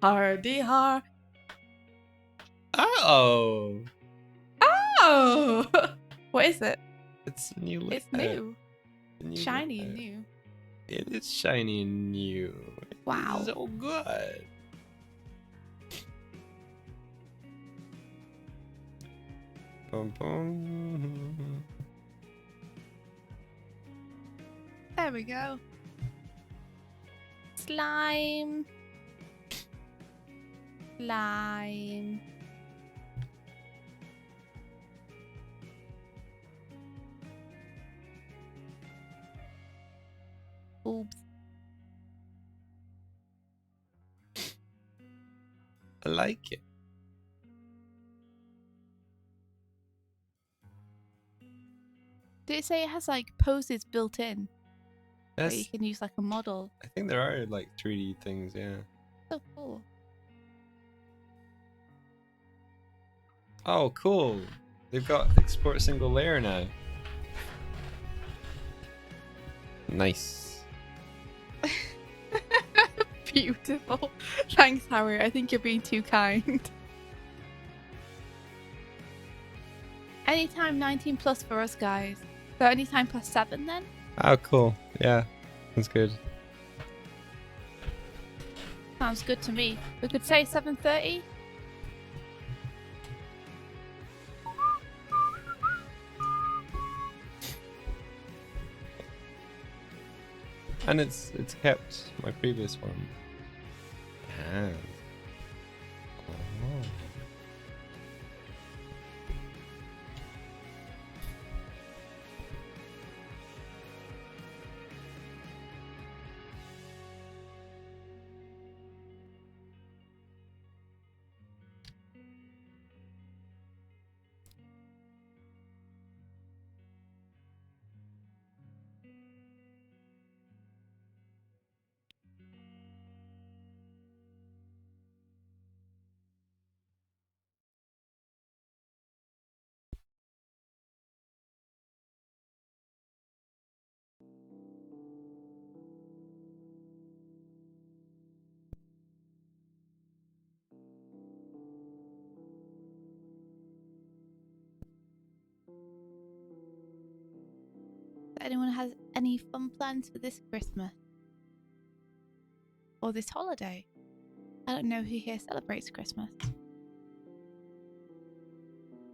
Hardy hard. Oh. Oh! What is it? It's new. It's new. New Shiny letter. and new. It is shiny and new. Wow. It's so good. Boom, boom. There we go. Slime. Slime. Oops. I like it. Did it say it has like poses built in? Where you Yes. can use like a model. I think there are like 3D things, yeah. So cool. Oh, cool. They've got export single layer now. Nice. Beautiful. Thanks, Harry. I think you're being too kind. Anytime 19 plus for us, guys. So anytime plus 7 then? Oh, cool. Yeah, that's good. Sounds good to me. We could say 7:30. And it's kept my previous one. It has. Oh. Anyone has any fun plans for this Christmas? Or this holiday? I don't know who here celebrates Christmas.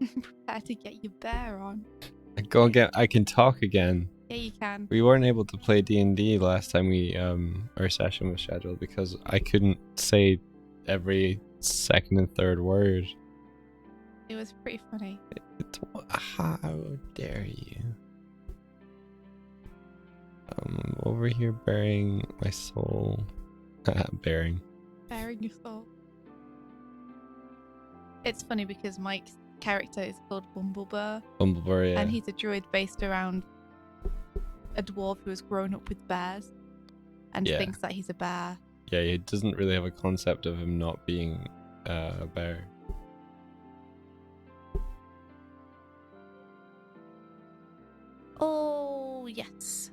Prepare to get your bear on. I can talk again. Yeah, you can. We weren't able to play D&D last time our session was scheduled because I couldn't say every second and third word. It was pretty funny. How dare you? I'm over here burying my soul. Bearing your soul. It's funny because Mike's character is called Bumblebur. Bumblebur, yeah. And he's a druid based around a dwarf who has grown up with bears and thinks that he's a bear. Yeah, he doesn't really have a concept of him not being a bear. Oh, yes.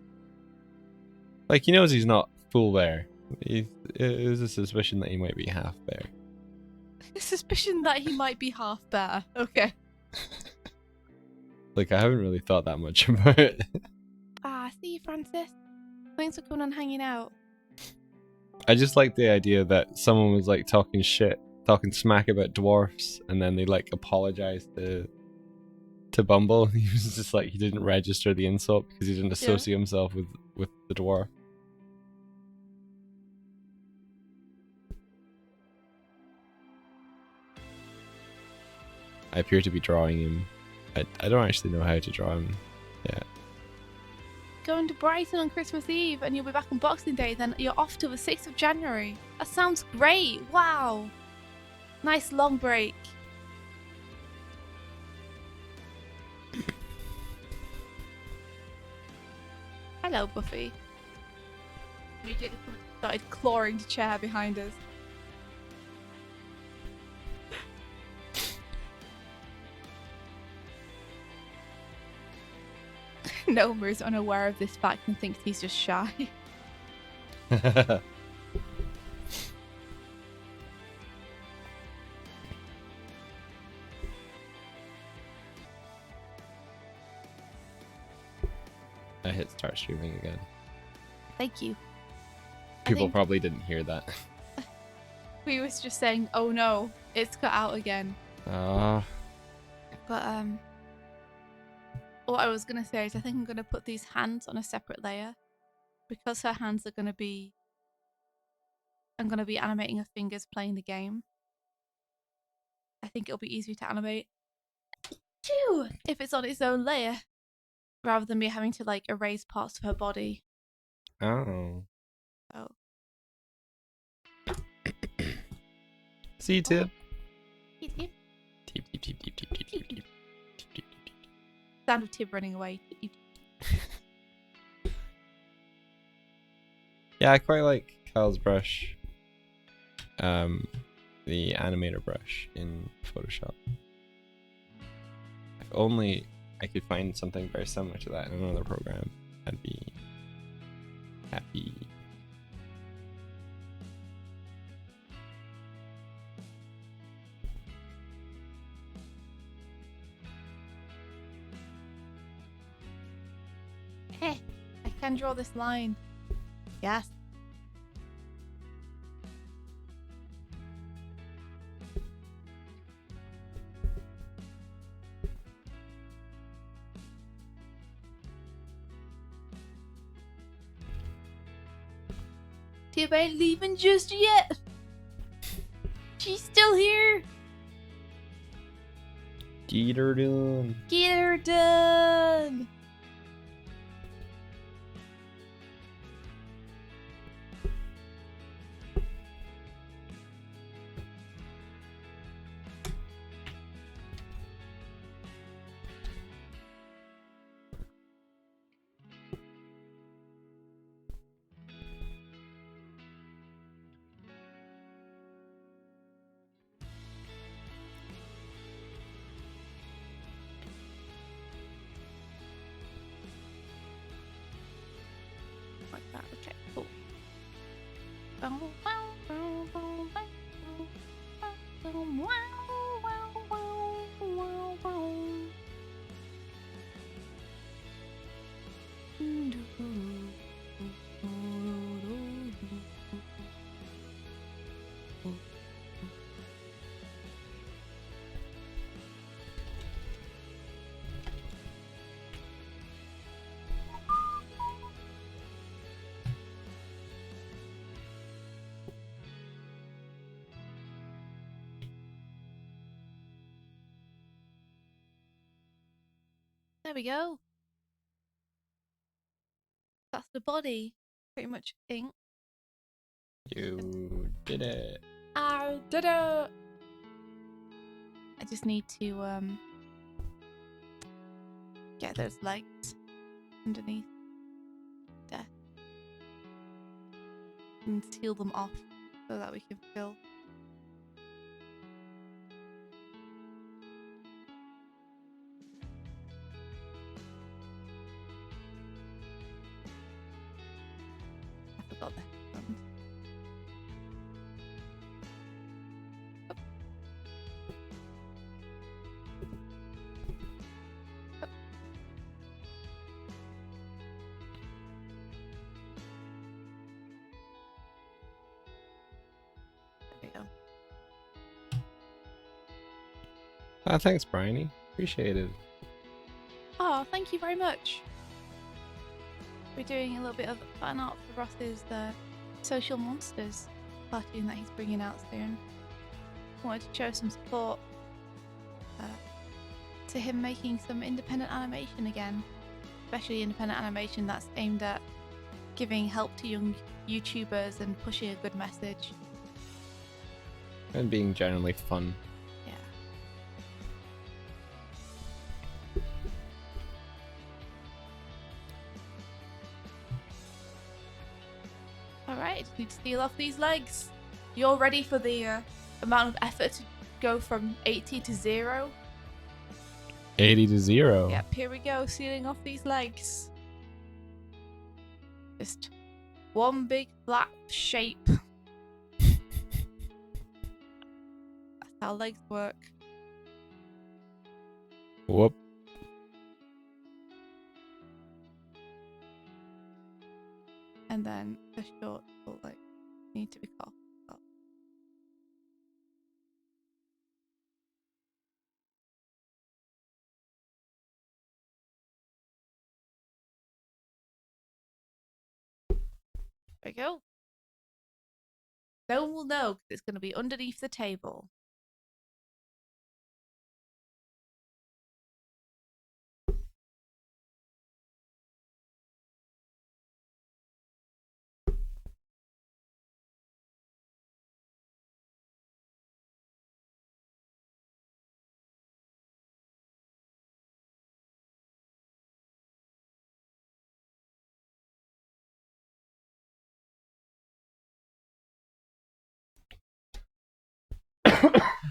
Like, he knows he's not full bear. There's a suspicion that he might be half bear. A suspicion that he might be half bear. Okay. Like, I haven't really thought that much about it. See you, Francis. Thanks for coming and hanging out. I just like the idea that someone was like talking smack about dwarfs, and then they like apologized to Bumble. He was just like, he didn't register the insult because he didn't associate himself with the dwarf. I appear to be drawing him. I don't actually know how to draw him yet. Going to Brighton on Christmas Eve and you'll be back on Boxing Day, then you're off till the 6th of January. That sounds great. Wow. Nice long break. Hello, Buffy. Immediately started clawing the chair behind us. Noma is unaware of this fact and thinks he's just shy. I hit start streaming again. Thank you. People probably didn't hear that. We was just saying, oh no, it's cut out again. But what I was going to say is I think I'm going to put these hands on a separate layer because her hands are going to be... I'm going to be animating her fingers playing the game. I think it'll be easier to animate if it's on its own layer rather than me having to like erase parts of her body. Oh. Oh. See you, Tip. Tip, tip. Tip, tip, tip, tip, tip, tip, tip, tip. Sound of Tib running away. Yeah, I quite like Kyle's brush. The animator brush in Photoshop. If only I could find something very similar to that in another program, I'd be happy. I can draw this line. Yes. Tip ain't leaving just yet. She's still here. Get her done. Get her done. Like that, okay, cool. There we go. That's the body, pretty much, I think. You did it. I did it. I just need to get those legs underneath there and seal them off so that we can fill. I forgot the headphones. There we go. Thanks, Bryony. Appreciate it. Oh, thank you very much. We're doing a little bit of fan art for Ross's Social Monsters cartoon that he's bringing out soon. Wanted to show some support to him making some independent animation again, especially independent animation that's aimed at giving help to young YouTubers and pushing a good message. And being generally fun. Yeah. Alright, just need to steal off these legs. You're ready for the amount of effort to go from 80 to 0? 80 to 0. Yep, here we go, sealing off these legs. Just one big flat shape. That's how legs work. Whoop. And then the short will like need to be cut off. There we go. No one will know because it's going to be underneath the table.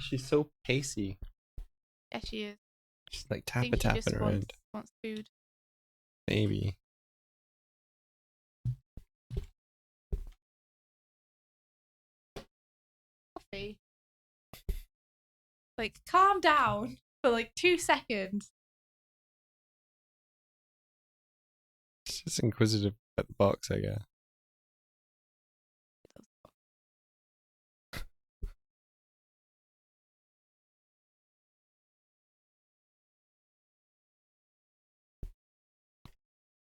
She's so pacey. Yeah, she is. She's like I think she just tapping around. wants food. Maybe. Coffee. Like, calm down for like 2 seconds. She's just inquisitive at the box, I guess.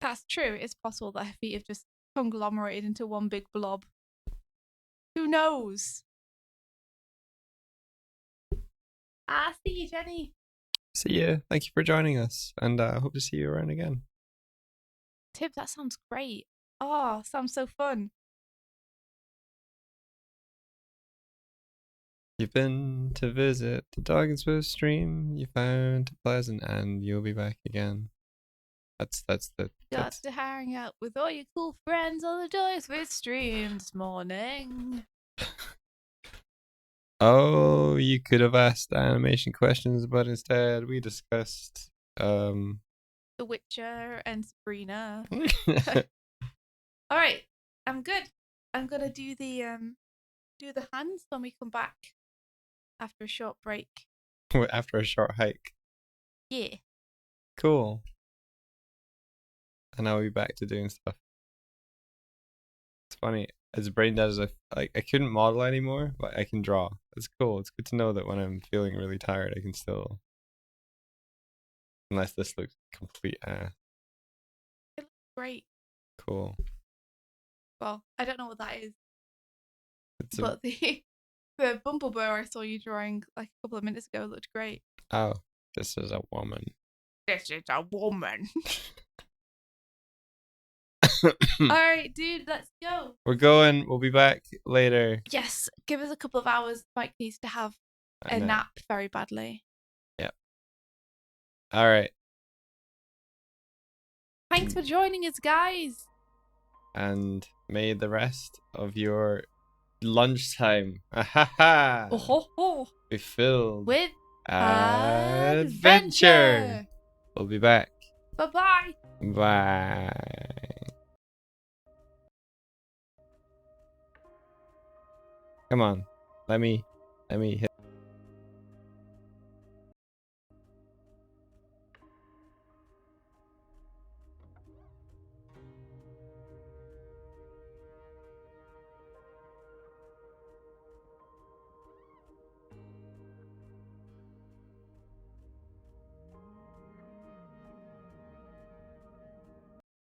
That's true. It's possible that her feet have just conglomerated into one big blob. Who knows? See you, Jenny. See ya. Thank you for joining us, and hope to see you around again. Tib, that sounds great. Oh, sounds so fun. You've been to visit the Dog and Swift stream. You found it pleasant, and you'll be back again. Got to hang out with all your cool friends on the Doig and Swift stream this morning. Oh, you could have asked animation questions, but instead we discussed The Witcher and Sabrina. All right, I'm good. I'm gonna do the hands when we come back after a short break. After a short hike. Yeah. Cool. And I'll be back to doing stuff. It's funny. As brain dead as I couldn't model anymore, but I can draw. It's cool. It's good to know that when I'm feeling really tired, I can still. Unless this looks complete ass. It looks great. Cool. Well, I don't know what that is. It's but the bumblebee I saw you drawing like a couple of minutes ago looked great. Oh, this is a woman. This is a woman. All right, dude, let's go. We're going. We'll be back later. Yes, give us a couple of hours. Mike needs to have a nap very badly. Yep. All right. Thanks for joining us, guys. And may the rest of your lunchtime be filled with adventure. We'll be back. Bye-bye. Bye. Come on. Let me hit